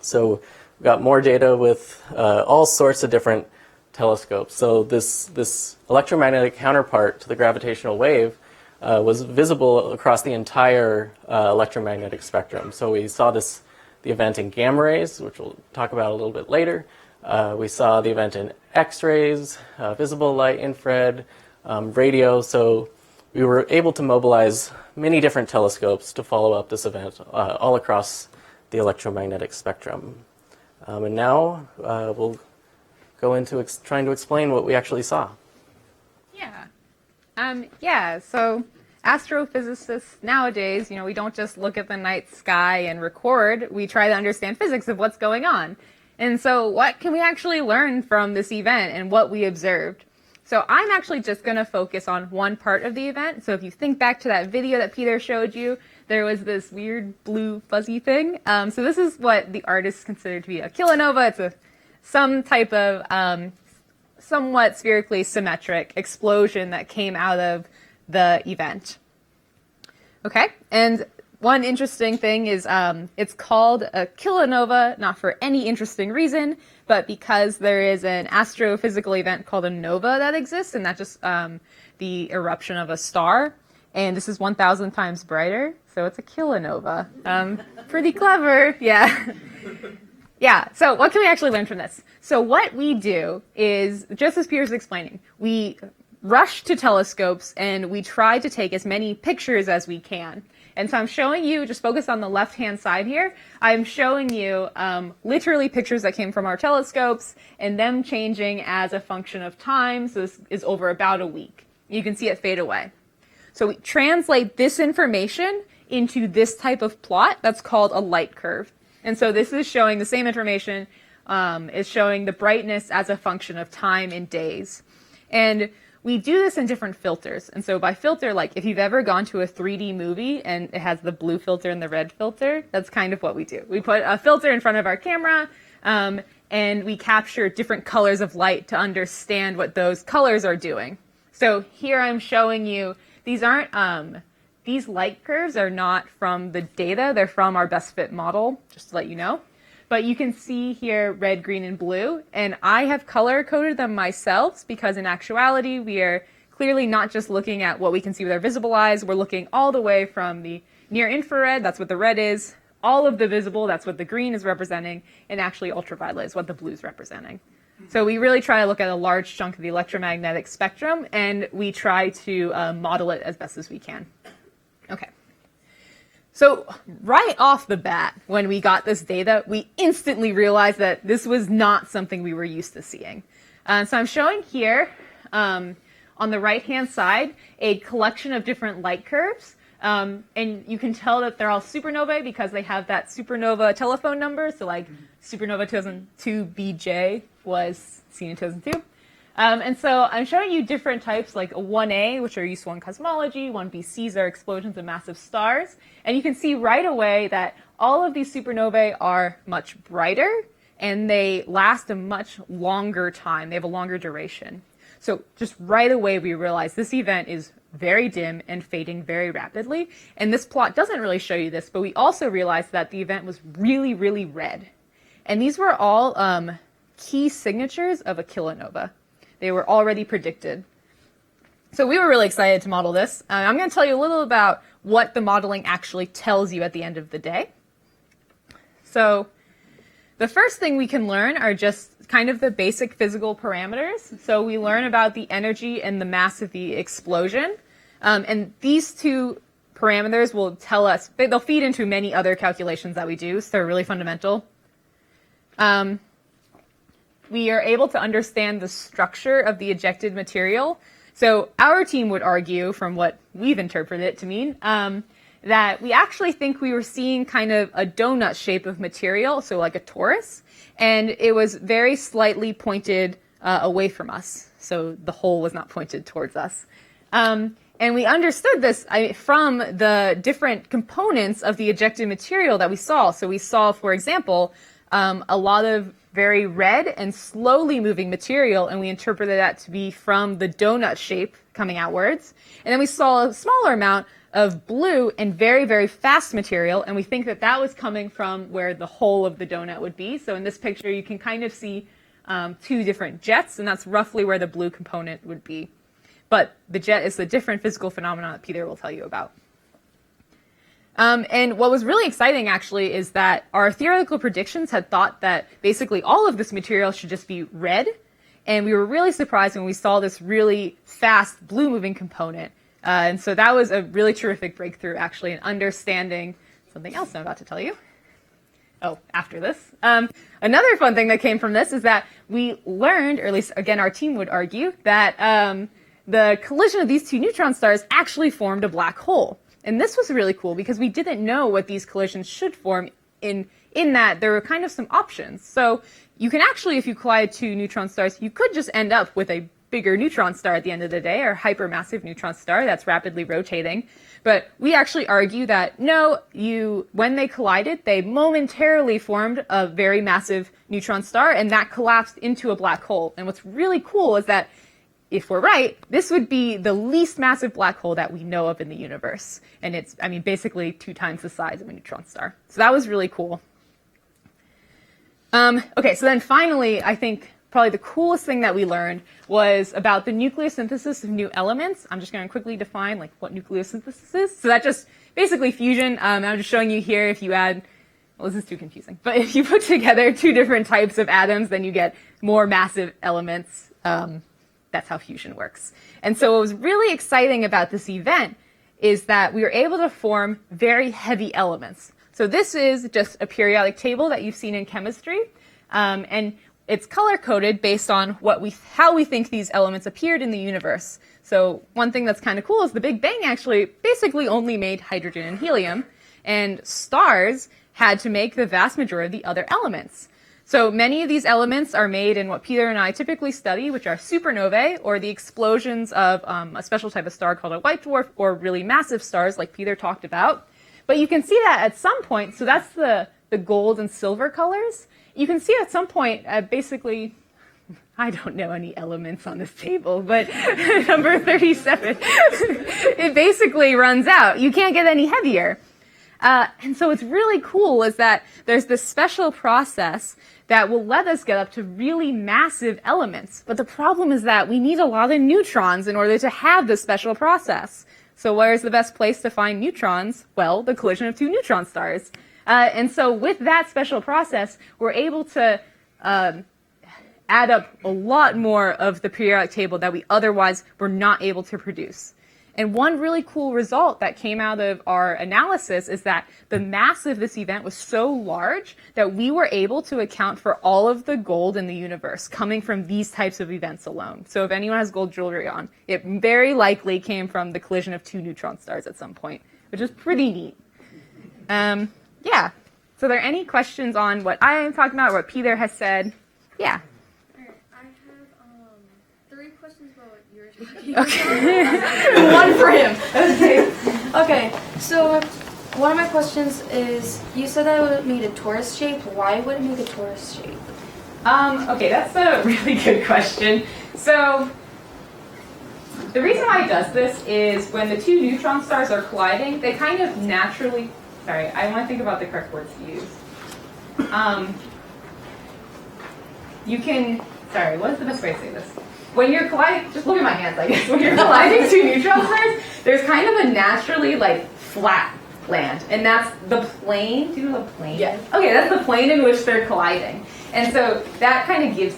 So we got more data with all sorts of different telescopes. So this electromagnetic counterpart to the gravitational wave was visible across the entire electromagnetic spectrum. So we saw the event in gamma rays, which we'll talk about a little bit later. We saw the event in X-rays, visible light, infrared, radio. So we were able to mobilize many different telescopes to follow up this event all across the electromagnetic spectrum. And now we'll go into trying to explain what we actually saw. So astrophysicists nowadays, we don't just look at the night sky and record. We try to understand physics of what's going on. And so what can we actually learn from this event and what we observed? So I'm actually just going to focus on one part of the event. So if you think back to that video that Peter showed you, there was this weird blue fuzzy thing. So this is what the artists consider to be a kilonova. It's some type of somewhat spherically symmetric explosion that came out of the event. Okay, and one interesting thing is it's called a kilonova, not for any interesting reason, but because there is an astrophysical event called a nova that exists, and that's just the eruption of a star. And this is 1,000 times brighter, so it's a kilonova. Pretty clever, yeah. Yeah, so what can we actually learn from this? So what we do is, just as Peter's explaining, we rush to telescopes and we try to take as many pictures as we can. And so I'm showing you, just focus on the left-hand side here, I'm showing you literally pictures that came from our telescopes and them changing as a function of time. So this is over about a week. You can see it fade away. So we translate this information into this type of plot that's called a light curve. And so this is showing the same information, is showing the brightness as a function of time in days. And we do this in different filters. And so by filter, like if you've ever gone to a 3D movie and it has the blue filter and the red filter, that's kind of what we do. We put a filter in front of our camera, and we capture different colors of light to understand what those colors are doing. So here I'm showing you, these light curves are not from the data, they're from our best fit model, just to let you know. But you can see here red, green, and blue, and I have color coded them myself because in actuality we are clearly not just looking at what we can see with our visible eyes, we're looking all the way from the near infrared, that's what the red is, all of the visible, that's what the green is representing, and actually ultraviolet is what the blue is representing. So we really try to look at a large chunk of the electromagnetic spectrum, and we try to model it as best as we can. Okay. So right off the bat, when we got this data, we instantly realized that this was not something we were used to seeing. So I'm showing here, on the right-hand side, a collection of different light curves. And you can tell that they're all supernovae because they have that supernova telephone number. So like supernova 2002 BJ was seen in 2002. And so I'm showing you different types, like a 1A, which are useful in cosmology, 1BCs are explosions of massive stars. And you can see right away that all of these supernovae are much brighter, and they last a much longer time. They have a longer duration. So just right away we realize this event is very dim and fading very rapidly. And this plot doesn't really show you this, but we also realized that the event was really, really red. And these were all key signatures of a kilonova. They were already predicted. So we were really excited to model this. I'm going to tell you a little about what the modeling actually tells you at the end of the day. So the first thing we can learn are just kind of the basic physical parameters. So we learn about the energy and the mass of the explosion. And these two parameters will tell us, they'll feed into many other calculations that we do, so they're really fundamental. We are able to understand the structure of the ejected material. So our team would argue, from what we've interpreted it to mean, that we actually think we were seeing kind of a donut shape of material, so like a torus, and it was very slightly pointed away from us. So the hole was not pointed towards us. And we understood this from the different components of the ejected material that we saw. So we saw, for example, a lot of very red and slowly moving material, and we interpreted that to be from the donut shape coming outwards. And then we saw a smaller amount of blue and very, very fast material, and we think that that was coming from where the hole of the donut would be. So in this picture, you can kind of see two different jets, and that's roughly where the blue component would be. But the jet is a different physical phenomenon that Peter will tell you about. And what was really exciting, actually, is that our theoretical predictions had thought that basically all of this material should just be red. And we were really surprised when we saw this really fast blue-moving component. And so that was a really terrific breakthrough, actually, in understanding something else I'm about to tell you. Oh, after this. Another fun thing that came from this is that we learned, or at least, again, our team would argue, that the collision of these two neutron stars actually formed a black hole. And this was really cool because we didn't know what these collisions should form in that there were kind of some options. So you can actually, if you collide two neutron stars, you could just end up with a bigger neutron star at the end of the day, or hypermassive neutron star that's rapidly rotating. But we actually argue that no, when they collided, they momentarily formed a very massive neutron star, and that collapsed into a black hole. And what's really cool is that if we're right, this would be the least massive black hole that we know of in the universe. And it's, I mean, basically 2 times the size of a neutron star. So that was really cool. Okay, so then finally, I think probably the coolest thing that we learned was about the nucleosynthesis of new elements. I'm just going to quickly define like what nucleosynthesis is. So that's just basically fusion. I'm just showing you here if you add, well, this is too confusing, but if you put together 2 different types of atoms, then you get more massive elements. That's how fusion works. And so what was really exciting about this event is that we were able to form very heavy elements. So this is just a periodic table that you've seen in chemistry. And it's color-coded based on how we think these elements appeared in the universe. So one thing that's kind of cool is the Big Bang actually basically only made hydrogen and helium, and stars had to make the vast majority of the other elements. So many of these elements are made in what Peter and I typically study, which are supernovae, or the explosions of a special type of star called a white dwarf, or really massive stars like Peter talked about. But you can see that at some point, so that's the gold and silver colors. You can see at some point, basically, I don't know any elements on this table, but number 37, it basically runs out. You can't get any heavier. And so what's really cool is that there's this special process that will let us get up to really massive elements. But the problem is that we need a lot of neutrons in order to have this special process. So where's the best place to find neutrons? Well, the collision of 2 neutron stars. And so with that special process, we're able to add up a lot more of the periodic table that we otherwise were not able to produce. And one really cool result that came out of our analysis is that the mass of this event was so large that we were able to account for all of the gold in the universe coming from these types of events alone. So if anyone has gold jewelry on, it very likely came from the collision of 2 neutron stars at some point, which is pretty neat. Yeah. So are there any questions on what I am talking about or what Peter has said? Yeah. I have 3 questions about what you were talking about. Okay. One for him. Okay, so one of my questions is, you said that it would make a torus shape. Why would it make a torus shape? Okay, that's a really good question. So the reason why it does this is when the 2 neutron stars are colliding, they kind of naturally, sorry, I want to think about the correct words to use. You can, sorry, what is the best way to say this? When you're colliding, just look at my hands, I guess. When you're colliding 2 neutron stars, there's kind of a naturally, like, flat land. And that's the plane. Do you know what a plane is? Okay, that's the plane in which they're colliding. And so that kind of gives,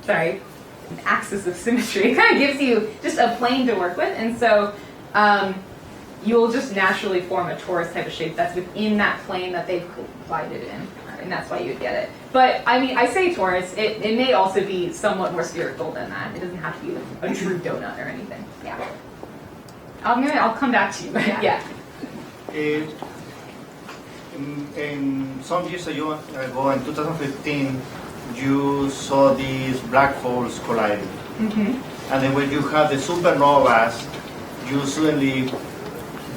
sorry, an axis of symmetry. It kind of gives you just a plane to work with. And so you'll just naturally form a torus type of shape that's within that plane that they've collided in. And that's why you would get it. But, I mean, I say torus. It may also be somewhat more spherical than that. It doesn't have to be a true donut or anything. Yeah. I'll come back to you. Yeah. In some years ago, in 2015, you saw these black holes colliding. Mm-hmm. And then when you had the supernovas, you suddenly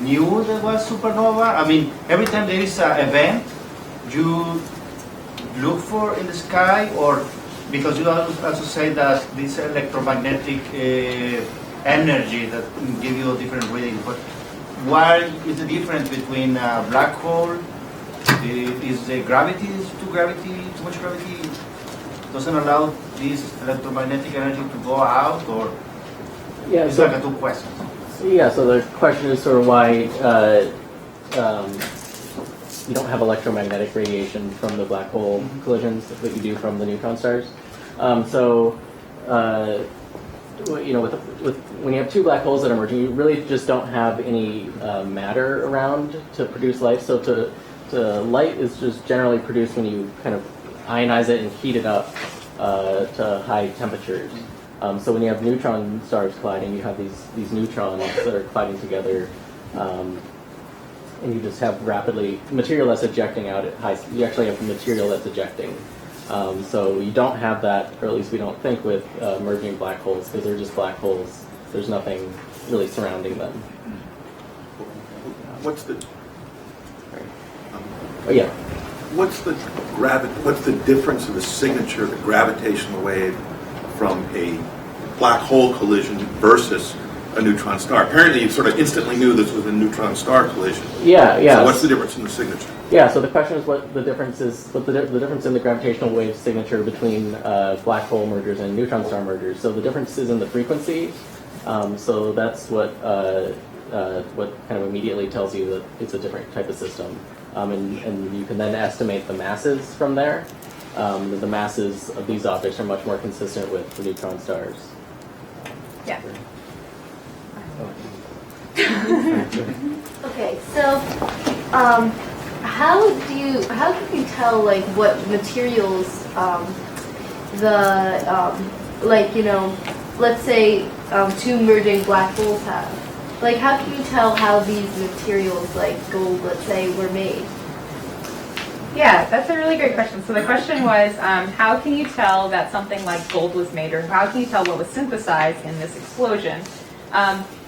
knew there was supernova. I mean, every time there is an event, you look for in the sky, or because you also say that this electromagnetic energy that give you a different reading. But what is the difference between a black hole? Is the gravity too much gravity doesn't allow this electromagnetic energy to go out, or it's like a 2 questions? Yeah, so the question is sort of why you don't have electromagnetic radiation from the black hole collisions that you do from the neutron stars. You know, when you have 2 black holes that are merging, you really just don't have any matter around to produce light. So light is just generally produced when you kind of ionize it and heat it up to high temperatures. So when you have neutron stars colliding, you have these neutrons that are colliding together, and you just have material that's ejecting out at high. You actually have material that's ejecting. So you don't have that, or at least we don't think, with merging black holes, because they're just black holes. There's nothing really surrounding them. What's the? Oh yeah. What's the difference of the signature of the gravitational wave from a black hole collision versus a neutron star? Apparently, you sort of instantly knew this was a neutron star collision. Yeah, yeah. So what's the difference in the signature? Yeah, so the question is what the difference is, what the difference in the gravitational wave signature between black hole mergers and neutron star mergers. So the difference is in the frequency. So that's what kind of immediately tells you that it's a different type of system. And you can then estimate the masses from there. The masses of these objects are much more consistent with the neutron stars. Yeah. Okay, so how can you tell like what materials let's say two merging black holes have? Like, how can you tell how these materials, like gold, let's say, were made? Yeah, that's a really great question. So the question was, how can you tell that something like gold was made, or how can you tell what was synthesized in this explosion?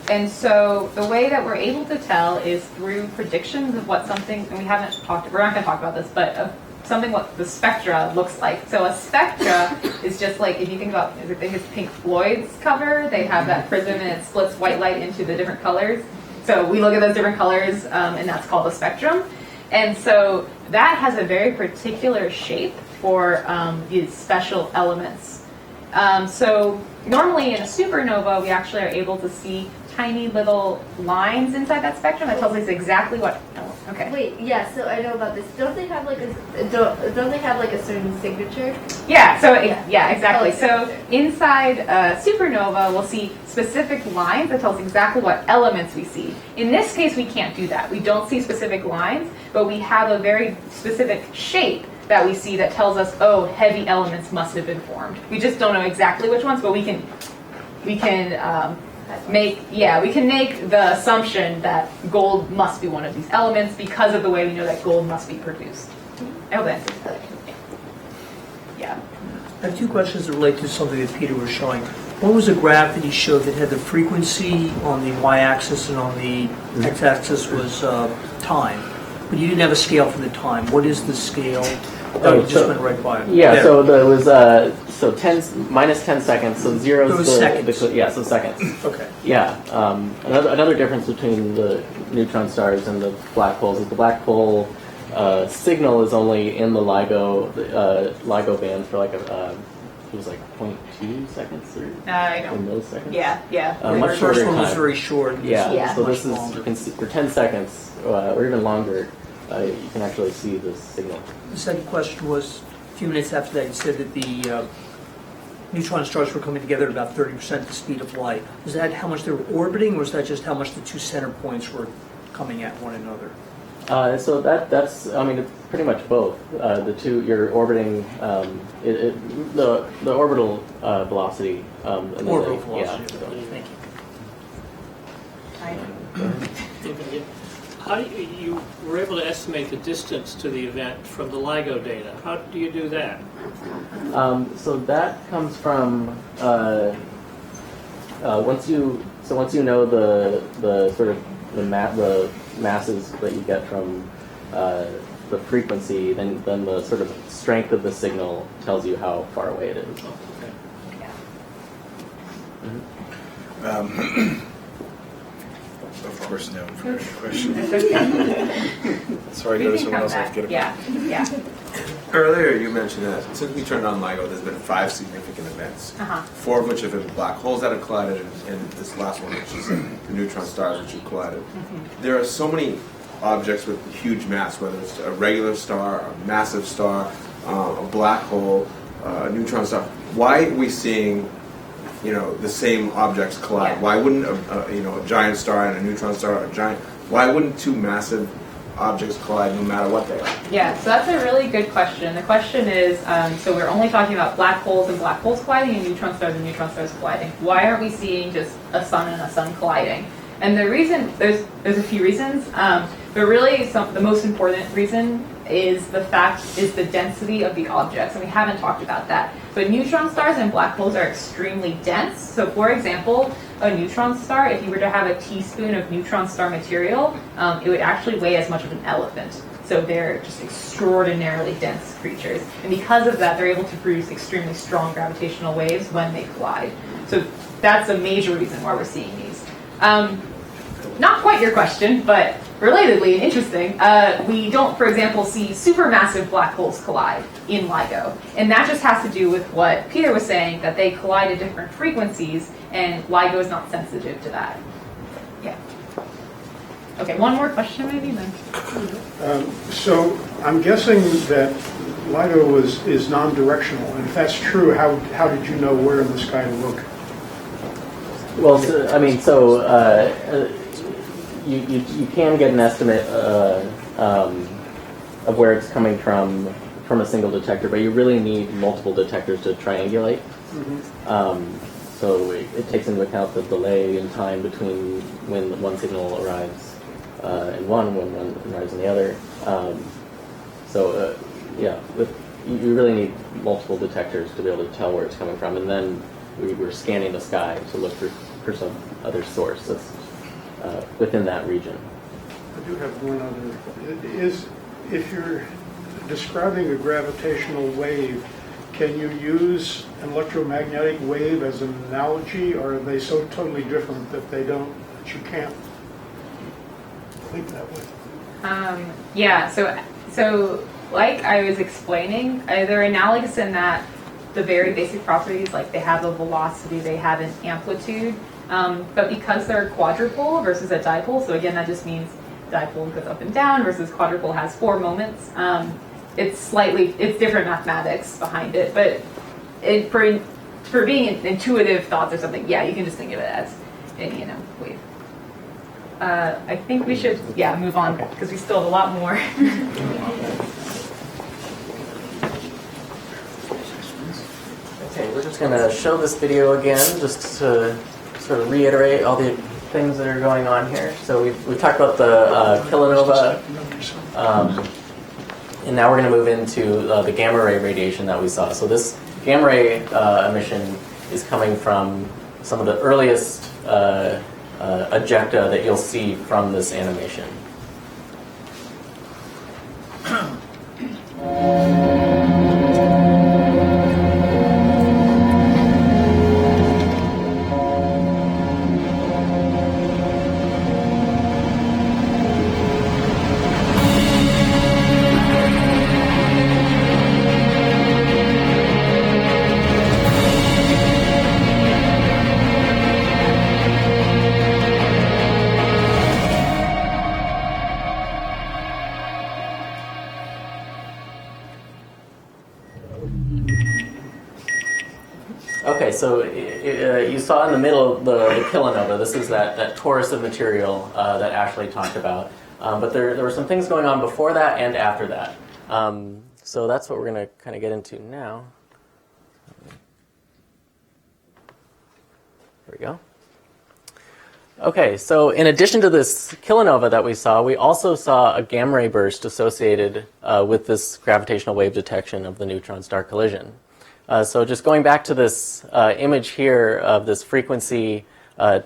And so the way that we're able to tell is through predictions of what something, and we're not going to talk about this, but of something what the spectra looks like. So a spectra is just like, if you think about, I think it's Pink Floyd's cover, they have that prism and it splits white light into the different colors. So we look at those different colors, and that's called a spectrum. And so that has a very particular shape for these special elements. So normally in a supernova, we actually are able to see tiny little lines inside that spectrum that tells us exactly what. Oh, okay. Wait, yeah. So I know about this. Don't they have like a certain signature? Yeah. So yeah, exactly. So inside a supernova, we'll see specific lines that tells exactly what elements we see. In this case, we can't do that. We don't see specific lines, but we have a very specific shape that we see that tells us, oh, heavy elements must have been formed. We just don't know exactly which ones, but we can make the assumption that gold must be one of these elements because of the way we know that gold must be produced. I hope that answers that. Yeah. I have two questions that relate to something that Peter was showing. One was a graph that he showed that had the frequency on the y-axis and on the x-axis was time. But you didn't have a scale for the time. What is the scale? Oh, just went right by it. Yeah, there. So there was minus 10 seconds. So zero is seconds. So seconds. Okay. Yeah. Another difference between the neutron stars and the black holes is the black hole signal is only in the LIGO band for like it was like 0.2 seconds or milliseconds. Yeah. The first one was very short. Yeah. So this is longer. you can see for 10 seconds or even longer. You can actually see the signal. The second question was, a few minutes after that, you said that the neutron stars were coming together at about 30% the speed of light. Was that how much they were orbiting, or was that just how much the two center points were coming at one another? So that's it's pretty much both. The two you're orbiting the orbital velocity. Orbital velocity. Yeah. So. Thank you. How do you were able to estimate the distance to the event from the LIGO data? How do you do that? So that comes from once you know the sort of the masses that you get from the frequency, then the sort of strength of the signal tells you how far away it is. Okay. Yeah. Mm-hmm. Of course, no for your question. Sorry, go to someone else. I have to get a Yeah. Earlier, you mentioned that since we turned on LIGO, there's been 5 significant events, 4 of which have been black holes that have collided, and this last one, which is the neutron stars, which have collided. There are so many objects with huge mass, whether it's a regular star, a massive star, a black hole, a neutron star. Why are we seeing the same objects collide? Yeah. Why wouldn't a giant star and a neutron star, why wouldn't two massive objects collide no matter what they are? Yeah, so that's a really good question. The question is, so we're only talking about black holes and black holes colliding and neutron stars colliding. Why aren't we seeing just a sun and a sun colliding? And the reason, there's a few reasons, but really the most important reason is the density of the objects, and we haven't talked about that. But neutron stars and black holes are extremely dense. So for example, a neutron star, if you were to have a teaspoon of neutron star material, it would actually weigh as much of an elephant. So they're just extraordinarily dense creatures. And because of that, they're able to produce extremely strong gravitational waves when they collide. So that's a major reason why we're seeing these. Not quite your question, but relatedly and interesting, we don't, for example, see supermassive black holes collide in LIGO. And that just has to do with what Peter was saying, that they collide at different frequencies, and LIGO is not sensitive to that. Yeah. Okay, one more question maybe then. So I'm guessing that LIGO is non-directional, and if that's true, how did you know where in the sky to look? Well, you can get an estimate of where it's coming from a single detector, but you really need multiple detectors to triangulate. Mm-hmm. So it takes into account the delay in time between when one signal arrives in one and when one arrives in the other. You really need multiple detectors to be able to tell where it's coming from, and then we were scanning the sky to look for some other source that's within that region. I do have one other. If you're describing a gravitational wave, can you use an electromagnetic wave as an analogy, or are they so totally different that you can't think that way? So like I was explaining, they're analogous in that the very basic properties, like they have a velocity, they have an amplitude, but because they're quadrupole versus a dipole, so again that just means dipole goes up and down versus quadrupole has 4 moments. It's different mathematics behind it, but for being intuitive thoughts or something, yeah, you can just think of it as any wave. I think we should move on because we still have a lot more. Okay, we're just going to show this video again just to sort of reiterate all the things that are going on here. So we've talked about the kilonova, and now we're going to move into the gamma ray radiation that we saw. So this gamma ray emission is coming from some of the earliest ejecta that you'll see from this animation. Okay, so you saw in the middle the kilonova. This is that torus of material that Ashley talked about. But there were some things going on before that and after that. So that's what we're going to kind of get into now. There we go. Okay, so in addition to this kilonova that we saw, we also saw a gamma ray burst associated with this gravitational wave detection of the neutron-star collision. So just going back to this image here of this frequency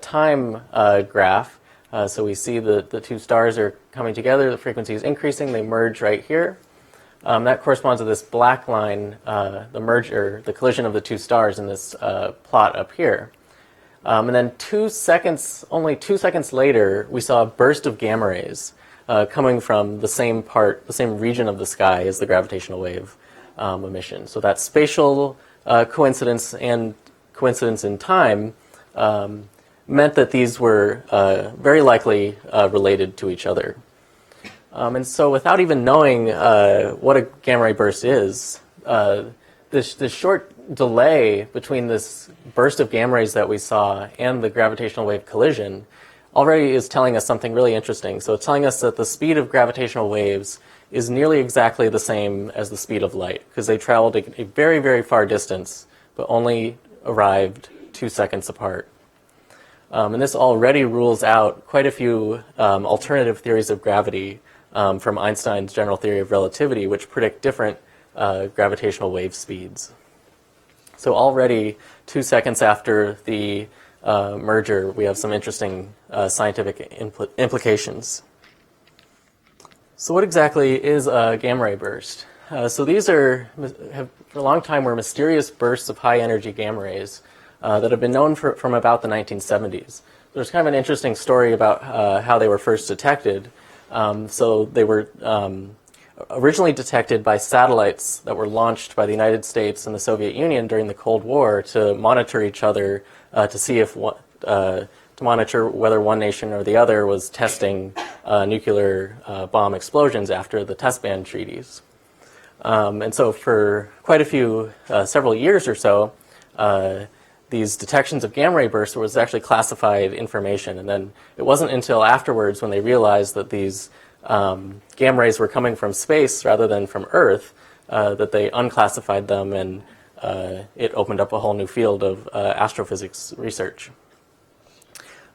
time graph, so we see the two stars are coming together, the frequency is increasing, they merge right here. That corresponds to this black line, the collision of the two stars in this plot up here. And then only 2 seconds later, we saw a burst of gamma rays coming from the same region of the sky as the gravitational wave emission. So that spatial coincidence and coincidence in time meant that these were very likely related to each other. And so without even knowing what a gamma ray burst is, this short delay between this burst of gamma rays that we saw and the gravitational wave collision already is telling us something really interesting. So it's telling us that the speed of gravitational waves is nearly exactly the same as the speed of light, because they traveled a very, very far distance, but only arrived 2 seconds apart. And this already rules out quite a few alternative theories of gravity from Einstein's general theory of relativity, which predict different gravitational wave speeds. So already 2 seconds after the merger, we have some interesting scientific implications. So what exactly is a gamma ray burst? So these have for a long time were mysterious bursts of high energy gamma rays that have been known from about the 1970s. There's kind of an interesting story about how they were first detected. So they were originally detected by satellites that were launched by the United States and the Soviet Union during the Cold War to monitor each other to see if to monitor whether one nation or the other was testing nuclear bomb explosions after the test ban treaties. And so for quite a few, several years or so, these detections of gamma ray bursts was actually classified information. And then it wasn't until afterwards when they realized that these gamma rays were coming from space rather than from Earth that they unclassified them, and it opened up a whole new field of astrophysics research.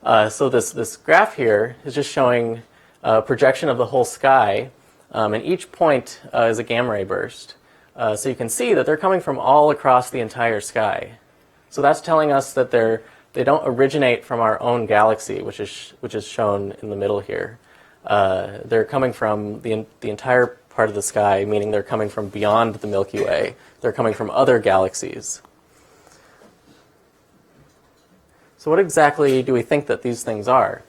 So this graph here is just showing a projection of the whole sky, and each point is a gamma ray burst. So you can see that they're coming from all across the entire sky. So that's telling us that they don't originate from our own galaxy, which is shown in the middle here. They're coming from the entire part of the sky, meaning they're coming from beyond the Milky Way. They're coming from other galaxies. So what exactly do we think that these things are?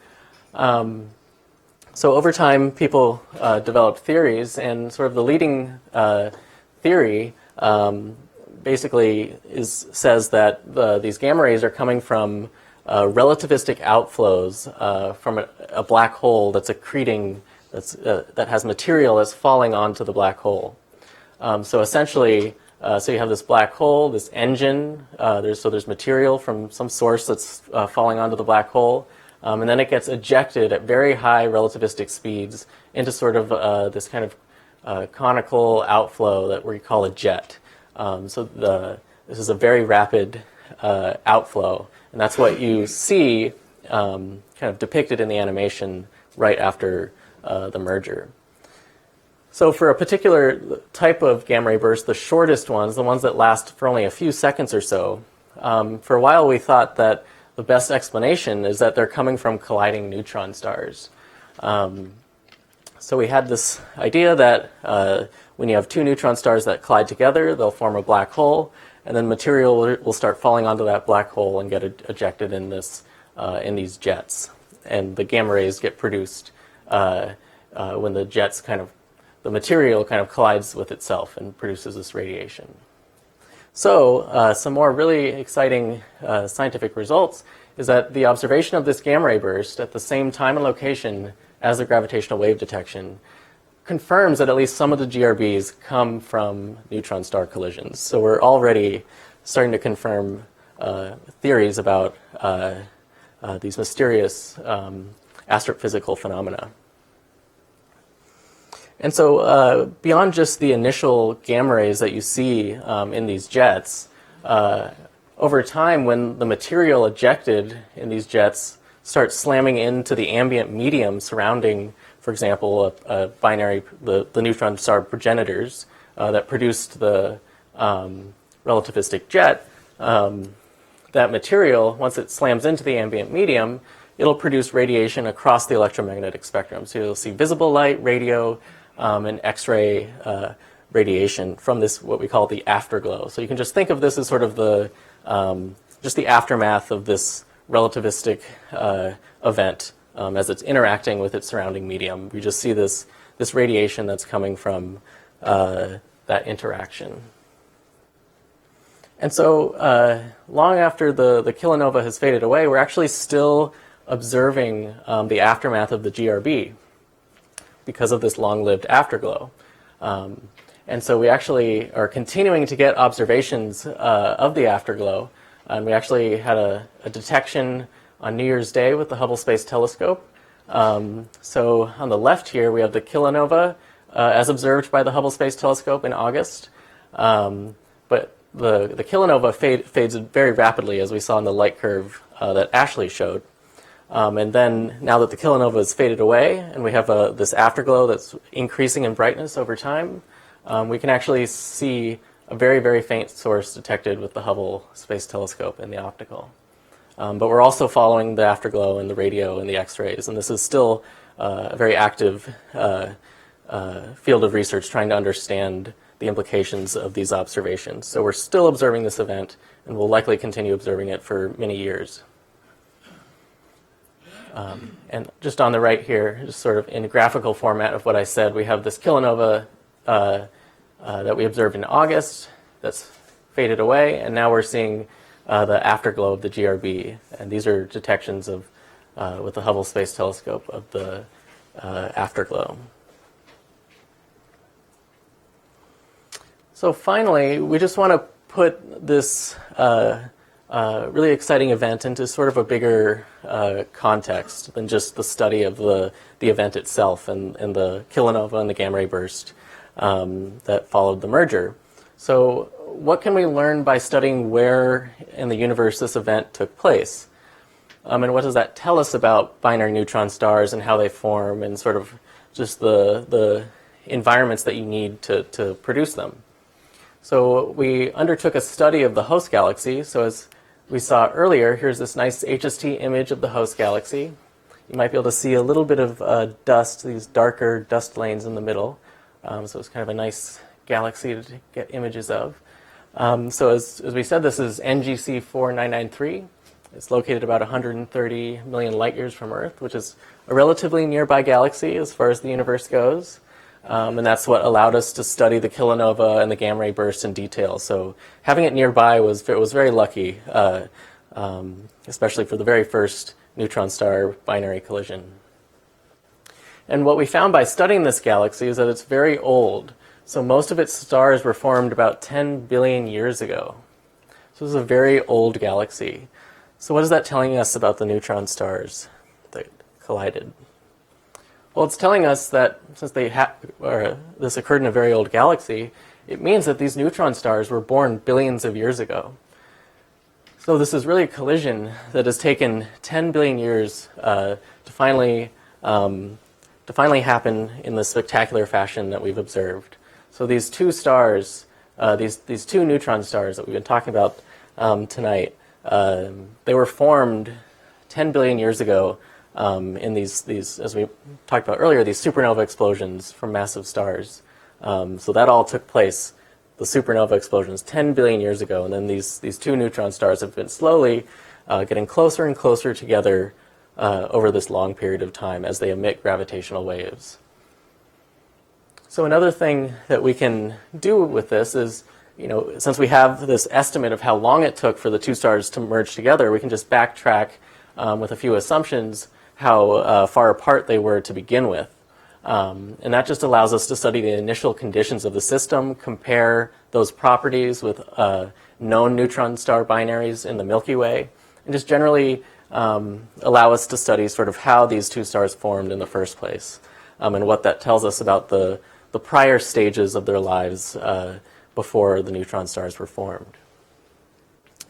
So over time, people developed theories, and sort of the leading theory basically says that these gamma rays are coming from relativistic outflows from a black hole that's accreting, that has material that's falling onto the black hole. So essentially, so you have this black hole, this engine, there's material from some source that's falling onto the black hole, and then it gets ejected at very high relativistic speeds into sort of this kind of conical outflow that we call a jet. This is a very rapid outflow, and that's what you see kind of depicted in the animation right after the merger. So for a particular type of gamma ray burst, the shortest ones, the ones that last for only a few seconds or so, for a while we thought that the best explanation is that they're coming from colliding neutron stars. So we had this idea that when you have two neutron stars that collide together, they'll form a black hole, and then material will start falling onto that black hole and get ejected in in these jets. And the gamma rays get produced when the material kind of collides with itself and produces this radiation. So some more really exciting scientific results is that the observation of this gamma ray burst at the same time and location as the gravitational wave detection confirms that at least some of the GRBs come from neutron star collisions. So we're already starting to confirm theories about these mysterious astrophysical phenomena. And so beyond just the initial gamma rays that you see in these jets, over time when the material ejected in these jets starts slamming into the ambient medium surrounding, for example, the neutron star progenitors that produced the relativistic jet, that material, once it slams into the ambient medium, it'll produce radiation across the electromagnetic spectrum. So you'll see visible light, radio, and X-ray radiation from this, what we call the afterglow. So you can just think of this as sort of just the aftermath of this relativistic event as it's interacting with its surrounding medium. We just see this radiation that's coming from that interaction. And so long after the kilonova has faded away, we're actually still observing the aftermath of the GRB because of this long-lived afterglow. And so we actually are continuing to get observations of the afterglow. And we actually had a detection on New Year's Day with the Hubble Space Telescope. So on the left here, we have the kilonova as observed by the Hubble Space Telescope in August. But the kilonova fades very rapidly, as we saw in the light curve that Ashley showed. And then now that the kilonova has faded away and we have this afterglow that's increasing in brightness over time, we can actually see a very, very faint source detected with the Hubble Space Telescope and the optical. But we're also following the afterglow and the radio and the X-rays, and this is still a very active field of research trying to understand the implications of these observations. So we're still observing this event, and we'll likely continue observing it for many years. And just on the right here, just sort of in graphical format of what I said, we have this kilonova that we observed in August that's faded away, and now we're seeing the afterglow of the GRB. And these are detections of, with the Hubble Space Telescope, of the afterglow. So finally, we just want to put this really exciting event into sort of a bigger context than just the study of the event itself and the kilonova and the gamma ray burst that followed the merger. So what can we learn by studying where in the universe this event took place? And what does that tell us about binary neutron stars and how they form and sort of just the environments that you need to produce them? So we undertook a study of the host galaxy. So as we saw earlier, here's this nice HST image of the host galaxy. You might be able to see a little bit of dust, these darker dust lanes in the middle. So it's kind of a nice galaxy to get images of. So as we said, this is NGC 4993. It's located about 130 million light years from Earth, which is a relatively nearby galaxy as far as the universe goes. And that's what allowed us to study the kilonova and the gamma ray burst in detail. So having it nearby was very lucky, especially for the very first neutron star binary collision. And what we found by studying this galaxy is that it's very old. So most of its stars were formed about 10 billion years ago. So this is a very old galaxy. So what is that telling us about the neutron stars that collided? Well, it's telling us that since this occurred in a very old galaxy, it means that these neutron stars were born billions of years ago. So this is really a collision that has taken 10 billion years to finally happen in the spectacular fashion that we've observed. So these two stars, these two neutron stars that we've been talking about tonight, they were formed 10 billion years ago in these, as we talked about earlier, these supernova explosions from massive stars. So that all took place, the supernova explosions, 10 billion years ago. And then these two neutron stars have been slowly getting closer and closer together over this long period of time as they emit gravitational waves. So another thing that we can do with this is, since we have this estimate of how long it took for the two stars to merge together, we can just backtrack with a few assumptions how far apart they were to begin with. And that just allows us to study the initial conditions of the system, compare those properties with known neutron star binaries in the Milky Way, and just generally allow us to study sort of how these two stars formed in the first place, and what that tells us about the prior stages of their lives before the neutron stars were formed.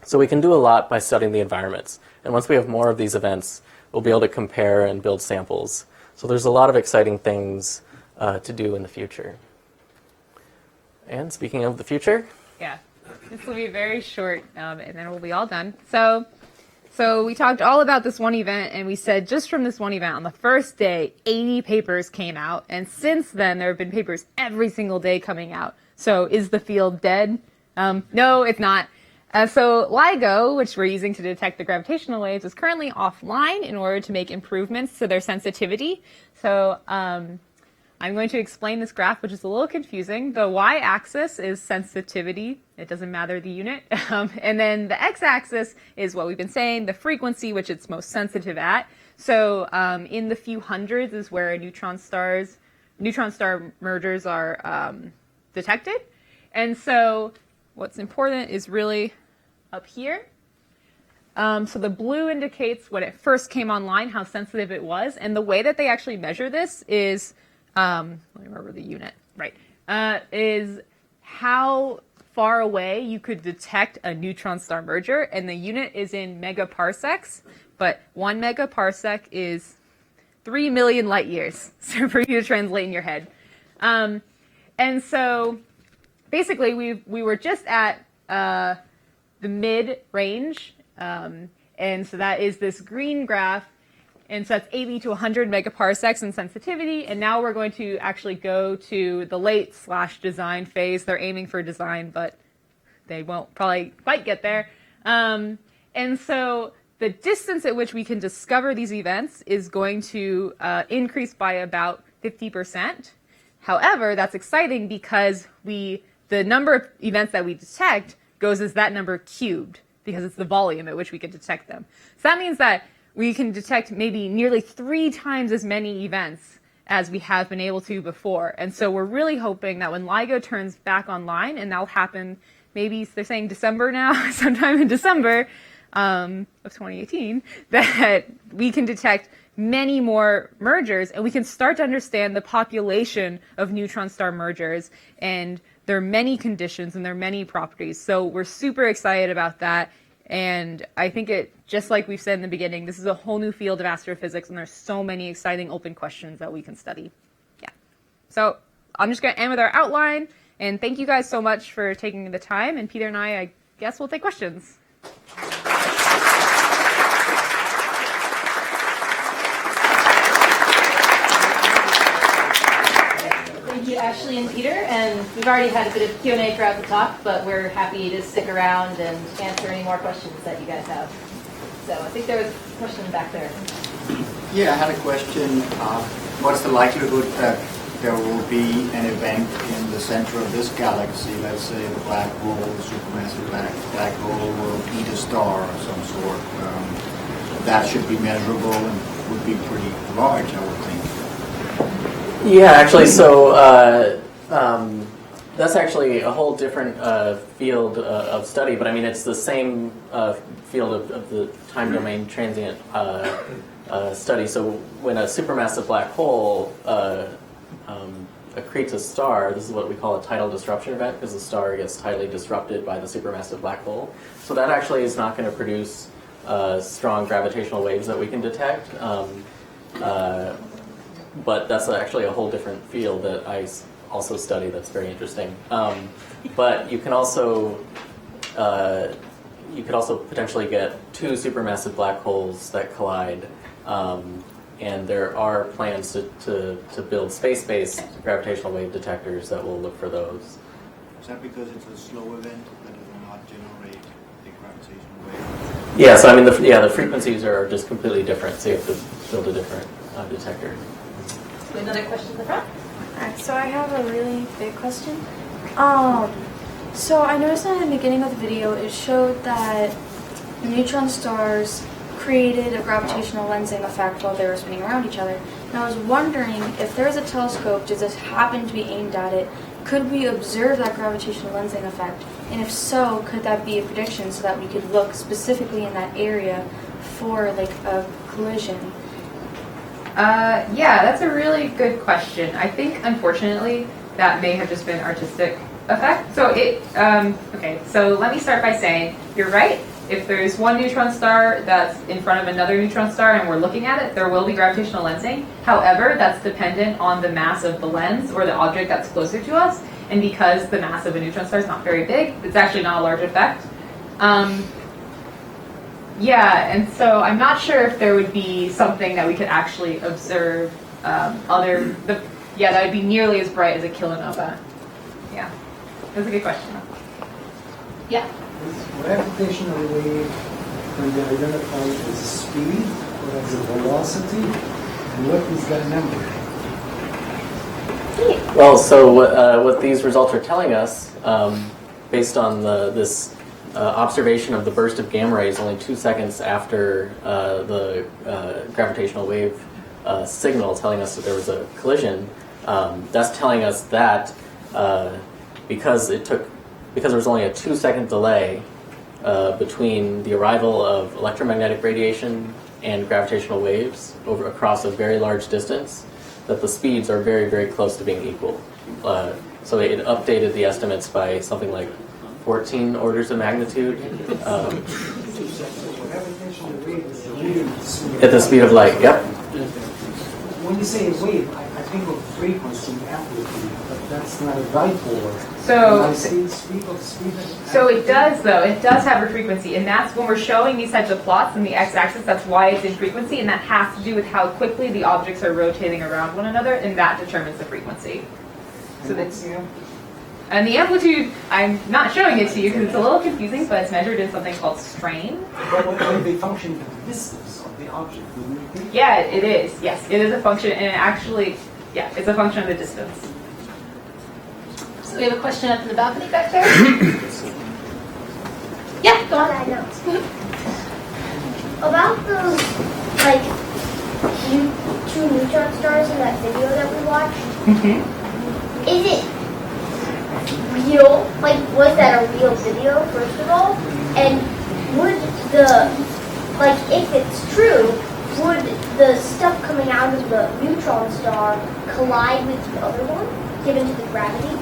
So we can do a lot by studying the environments. And once we have more of these events, we'll be able to compare and build samples. So there's a lot of exciting things to do in the future. And speaking of the future. Yeah, this will be very short, and then we'll be all done. So we talked all about this one event, and we said just from this one event, on the first day, 80 papers came out. And since then, there have been papers every single day coming out. So is the field dead? No, it's not. So LIGO, which we're using to detect the gravitational waves, is currently offline in order to make improvements to their sensitivity. So I'm going to explain this graph, which is a little confusing. The y-axis is sensitivity. It doesn't matter the unit. And then the x-axis is what we've been saying, the frequency, which it's most sensitive at. So in the few hundreds is where neutron star mergers are detected. And so what's important is really up here. So the blue indicates when it first came online, how sensitive it was. And the way that they actually measure this is, let me remember the unit, right, is how far away you could detect a neutron star merger. And the unit is in megaparsecs, but 1 megaparsec is 3 million light years, so for you to translate in your head. And so basically we were just at the mid-range, and so that is this green graph, And so that's 80 to 100 megaparsecs in sensitivity. And now we're going to actually go to the late/design phase. They're aiming for design, but they won't probably quite get there. And so the distance at which we can discover these events is going to increase by about 50%. However, that's exciting because the number of events that we detect goes as that number cubed, because it's the volume at which we can detect them. So that means that we can detect maybe nearly 3 times as many events as we have been able to before. And so we're really hoping that when LIGO turns back online, and that'll happen maybe they're saying December now, sometime in December of 2018, that we can detect many more mergers, and we can start to understand the population of neutron star mergers, and there are many conditions and there are many properties. So we're super excited about that. And I think just like we've said in the beginning, this is a whole new field of astrophysics, and there's so many exciting open questions that we can study. Yeah. So I'm just going to end with our outline, and thank you guys so much for taking the time. And Peter and I guess we'll take questions. Thank you, Ashley and Peter. And we've already had a bit of Q&A throughout the talk, but we're happy to stick around and answer any more questions that you guys have. So I think there was a question back there. Yeah, I had a question. What's the likelihood that there will be an event in the center of this galaxy, let's say the black hole, the supermassive black hole will eat a star of some sort? That should be measurable and would be pretty large, I would think. Yeah, actually, so that's actually a whole different field of study, but I mean, it's the same field of the time domain transient study. So when a supermassive black hole accretes a star, this is what we call a tidal disruption event, because the star gets tidally disrupted by the supermassive black hole. So that actually is not going to produce strong gravitational waves that we can detect. But that's actually a whole different field that I also study that's very interesting. But you can also potentially get 2 supermassive black holes that collide. And there are plans to build space-based gravitational wave detectors that will look for those. Is that because it's a slow event that it will not generate a gravitational wave? Yeah, so I mean, the frequencies are just completely different, so you have to build a different detector. Another question in the front? Alright, so I have a really big question. So I noticed in the beginning of the video it showed that neutron stars created a gravitational lensing effect while they were spinning around each other. And I was wondering, if there was a telescope, does this happen to be aimed at it, could we observe that gravitational lensing effect? And if so, could that be a prediction so that we could look specifically in that area for like a collision? Yeah, that's a really good question. I think, unfortunately, that may have just been artistic effect. So okay, so let me start by saying, you're right. If there's one neutron star that's in front of another neutron star and we're looking at it, there will be gravitational lensing. However, that's dependent on the mass of the lens or the object that's closer to us. And because the mass of a neutron star is not very big, it's actually not a large effect. Yeah, and so I'm not sure if there would be something that we could actually observe that would be nearly as bright as a kilonova. Yeah, that's a good question. Yeah? Is gravitational wave can be identified as a speed or as a velocity? And what is that number? Well, so what these results are telling us, based on this observation of the burst of gamma rays only 2 seconds after the gravitational wave signal telling us that there was a collision, that's telling us that because there was only a 2-second delay between the arrival of electromagnetic radiation and gravitational waves across a very large distance, that the speeds are very, very close to being equal. So it updated the estimates by something like 14 orders of magnitude. At the speed of light, yep. When you say wave, I think of frequency and amplitude, but That's not a dipole. So, I see speed of speed. so it does though. It does have a frequency, and that's when we're showing these types of plots in the x-axis. That's why it's in frequency, and that has to do with how quickly the objects are rotating around one another, and that determines the frequency. So that's and the amplitude. I'm not showing it to you because it's a little confusing, but it's measured in something called strain. But when they function the distance of the object, wouldn't it be? Yeah, it is. Yes, it is a function, and it actually, yeah, it's a function of the distance. So we have a question up in the balcony back there. Yeah, go on. About those, like, two neutron stars in that video that we watched. Is it real? Like, was that a real video, first of all? And would like, if it's true, would the stuff coming out of the neutron star collide with the other one, given to the gravity?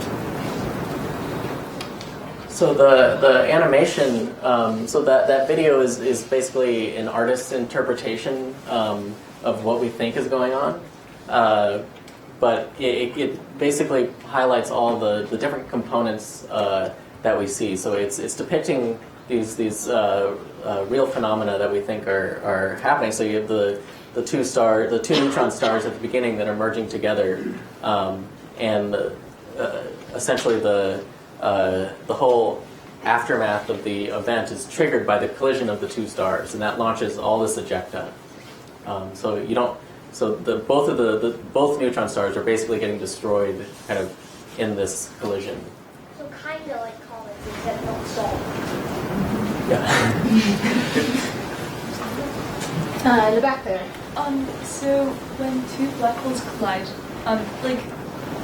So the animation, so that video is basically an artist's interpretation of what we think is going on, but it basically highlights all the different components that we see. So it's depicting these real phenomena that we think are happening. So you have the two neutron stars at the beginning that are merging together, and essentially the whole aftermath of the event is triggered by the collision of the two stars, and that launches all this ejecta. Both neutron stars are basically getting destroyed, kind of in this collision. So kind of like comets, except not solid. Yeah. In the back there. So when two black holes collide, like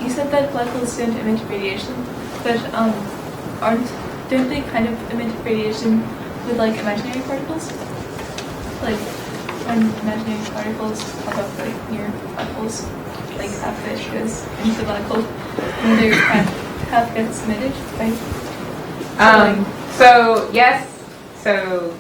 you said that black holes don't emit radiation, but don't they kind of emit radiation with like imaginary particles? Like when imaginary particles pop up like near black holes, like half of it goes into the black hole, and the other half gets emitted, right? So yes. So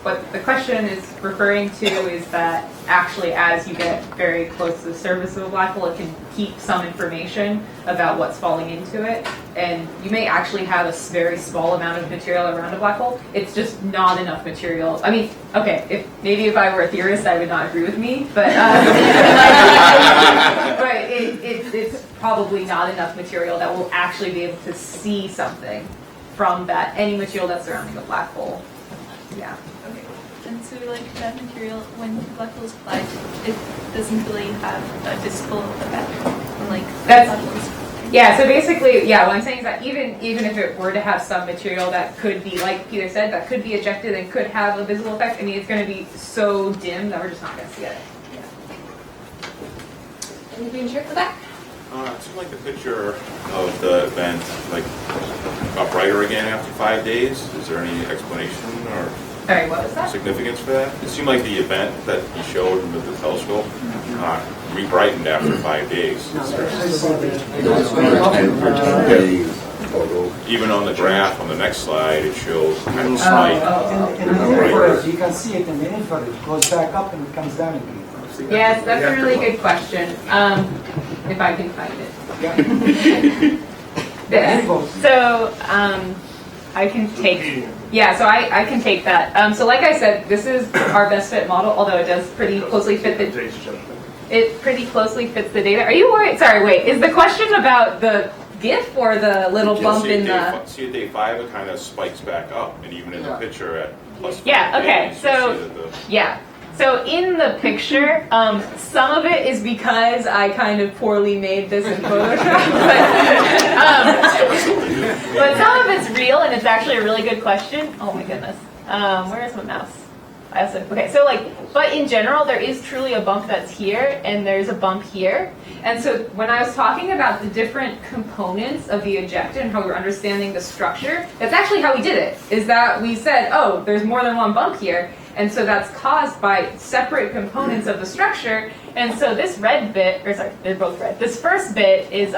what the question is referring to is that actually as you get very close to the surface of a black hole, it can keep some information about what's falling into it. And you may actually have a very small amount of material around a black hole. It's just not enough material. I mean, okay, if I were a theorist, I would not agree with me, but but it's probably not enough material that will actually be able to see something from that, any material that's surrounding a black hole. Yeah. Okay. And so, like, that material, when black holes collide, it doesn't really have a visible effect on, like, black holes. Yeah, so basically, yeah, what I'm saying is that even if it were to have some material that could be, like Peter said, that could be ejected and could have a visible effect, I mean, it's going to be so dim that we're just not going to see it. Yeah. And the green shirt in the back. It seemed like the picture of the event, like, got brighter again after 5 days. Is there any explanation or what was that? significance for that? It seemed like the event that he showed with the telescope re-brightened after 5 days. Even on the graph on the next slide, it shows kind of a spike. In the infrared, you can see it in the infrared. It goes back up and it comes down again. Yes, that's a really good question. If I can find it. Yeah. So I can take. Yeah, so I can take that. So like I said, this is our best fit model, although it does pretty closely fit the. It pretty closely fits the data. Are you worried? Sorry, wait. Is the question about the GIF or the little bump in the? See at day 5, it kind of spikes back up, and even in the picture at plus 5 okay. days, So yeah. So in the picture, some of it is because I kind of poorly made this in Photoshop, but some of it's real, and it's actually a really good question. Oh my goodness, where is my mouse? Okay, so but in general, there is truly a bump that's here, and there's a bump here. And so when I was talking about the different components of the ejecta and how we were understanding the structure, that's actually how we did it, is that we said, oh, there's more than one bump here. And so that's caused by separate components of the structure. And so this red bit, or sorry, they're both red. This first bit is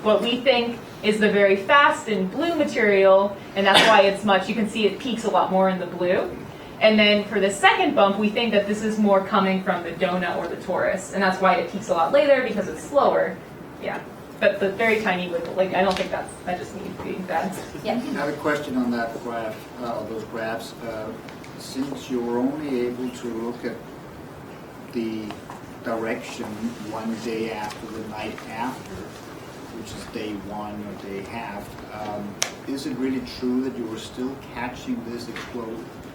what we think is the very fast and blue material, and that's why it's you can see it peaks a lot more in the blue. And then for the second bump, we think that this is more coming from the donut or the torus, and that's why it peaks a lot later, because it's slower. Yeah. but the very tiny wiggle, like I don't think that just needs being bad. Yeah. I have a question on that graph, or those graphs. Since you're only able to look at the direction one day after the night after, which is day one or day half, is it really true that you were still catching this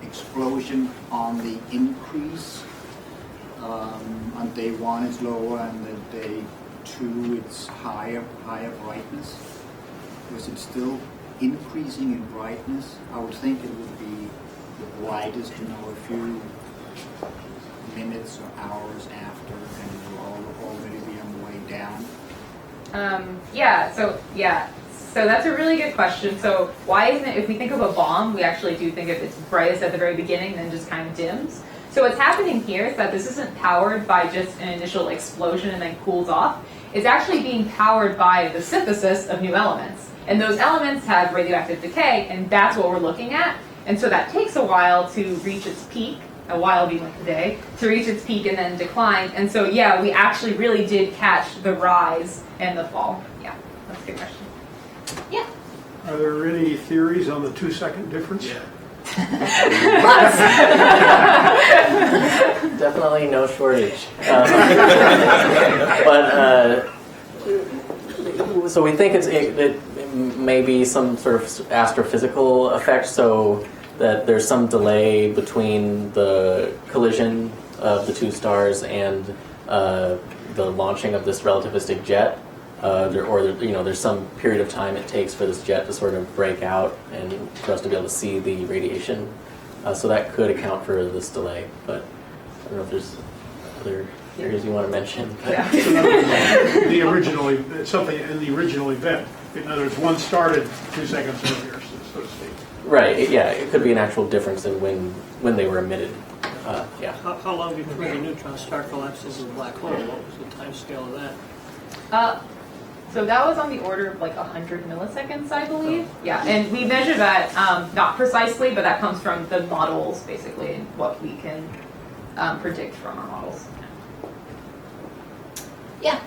explosion on the increase? On day one it's lower, and then day two it's higher brightness. Was it still increasing in brightness? I would think it would be the brightest, a few minutes or hours after, and it will already be on the way down. So that's a really good question. So why isn't it, if we think of a bomb, we actually do think of its brightest at the very beginning, then just kind of dims. So what's happening here is that this isn't powered by just an initial explosion and then cools off. It's actually being powered by the synthesis of new elements. And those elements have radioactive decay, and that's what we're looking at. And so that takes a while to reach its peak, a while being like a day, to reach its peak and then decline. And so, yeah, we actually really did catch the rise and the fall. Yeah, that's a good question. Yeah. Are there any theories on the 2-second difference? Yeah. Definitely no shortage. So we think it may be some sort of astrophysical effect, so that there's some delay between the collision of the two stars and the launching of this relativistic jet. There's some period of time it takes for this jet to sort of break out and for us to be able to see the radiation. So that could account for this delay, but I don't know if there's other areas you want to mention. Yeah. Something in the original event. In other words, one started 2 seconds earlier, so to speak. Right. Yeah. It could be an actual difference in when they were emitted. Yeah. How long before the neutron star collapses into a black hole? What was the time scale of that? So that was on the order of like 100 milliseconds, I believe. Yeah, and we measure that not precisely, but that comes from the models, basically, and what we can predict from our models. Yeah.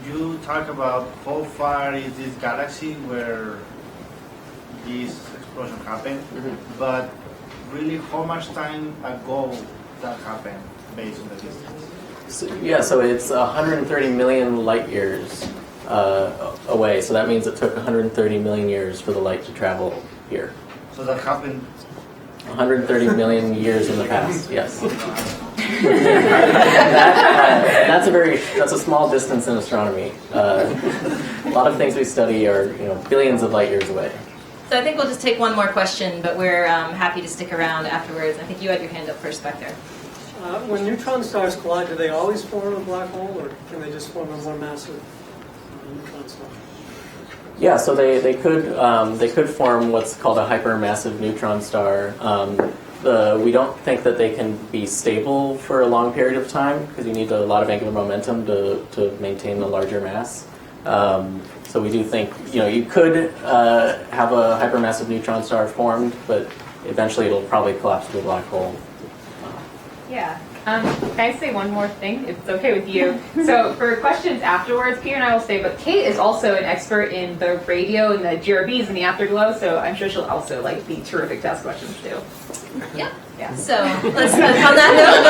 You talk about how far is this galaxy where this explosion happened, but really how much time ago that happened based on the distance? So it's 130 million light years away. So that means it took 130 million years for the light to travel here. So that happened 130 million years in the past. Yes. That's a small distance in astronomy. A lot of things we study are billions of light years away. So I think we'll just take one more question, but we're happy to stick around afterwards. I think you had your hand up first back there. When neutron stars collide, do they always form a black hole, or can they just form a more massive neutron star? Yeah, so they could form what's called a hypermassive neutron star. We don't think that they can be stable for a long period of time because you need a lot of angular momentum to maintain a larger mass. So we do think you could have a hypermassive neutron star formed, but eventually it'll probably collapse to a black hole. Yeah. Can I say one more thing, if it's okay with you? So for questions afterwards, Peter and I will stay, but Kate is also an expert in the radio and the GRBs and the afterglow, so I'm sure she'll also be terrific to ask questions too. Yeah. Yeah. So let's on that note,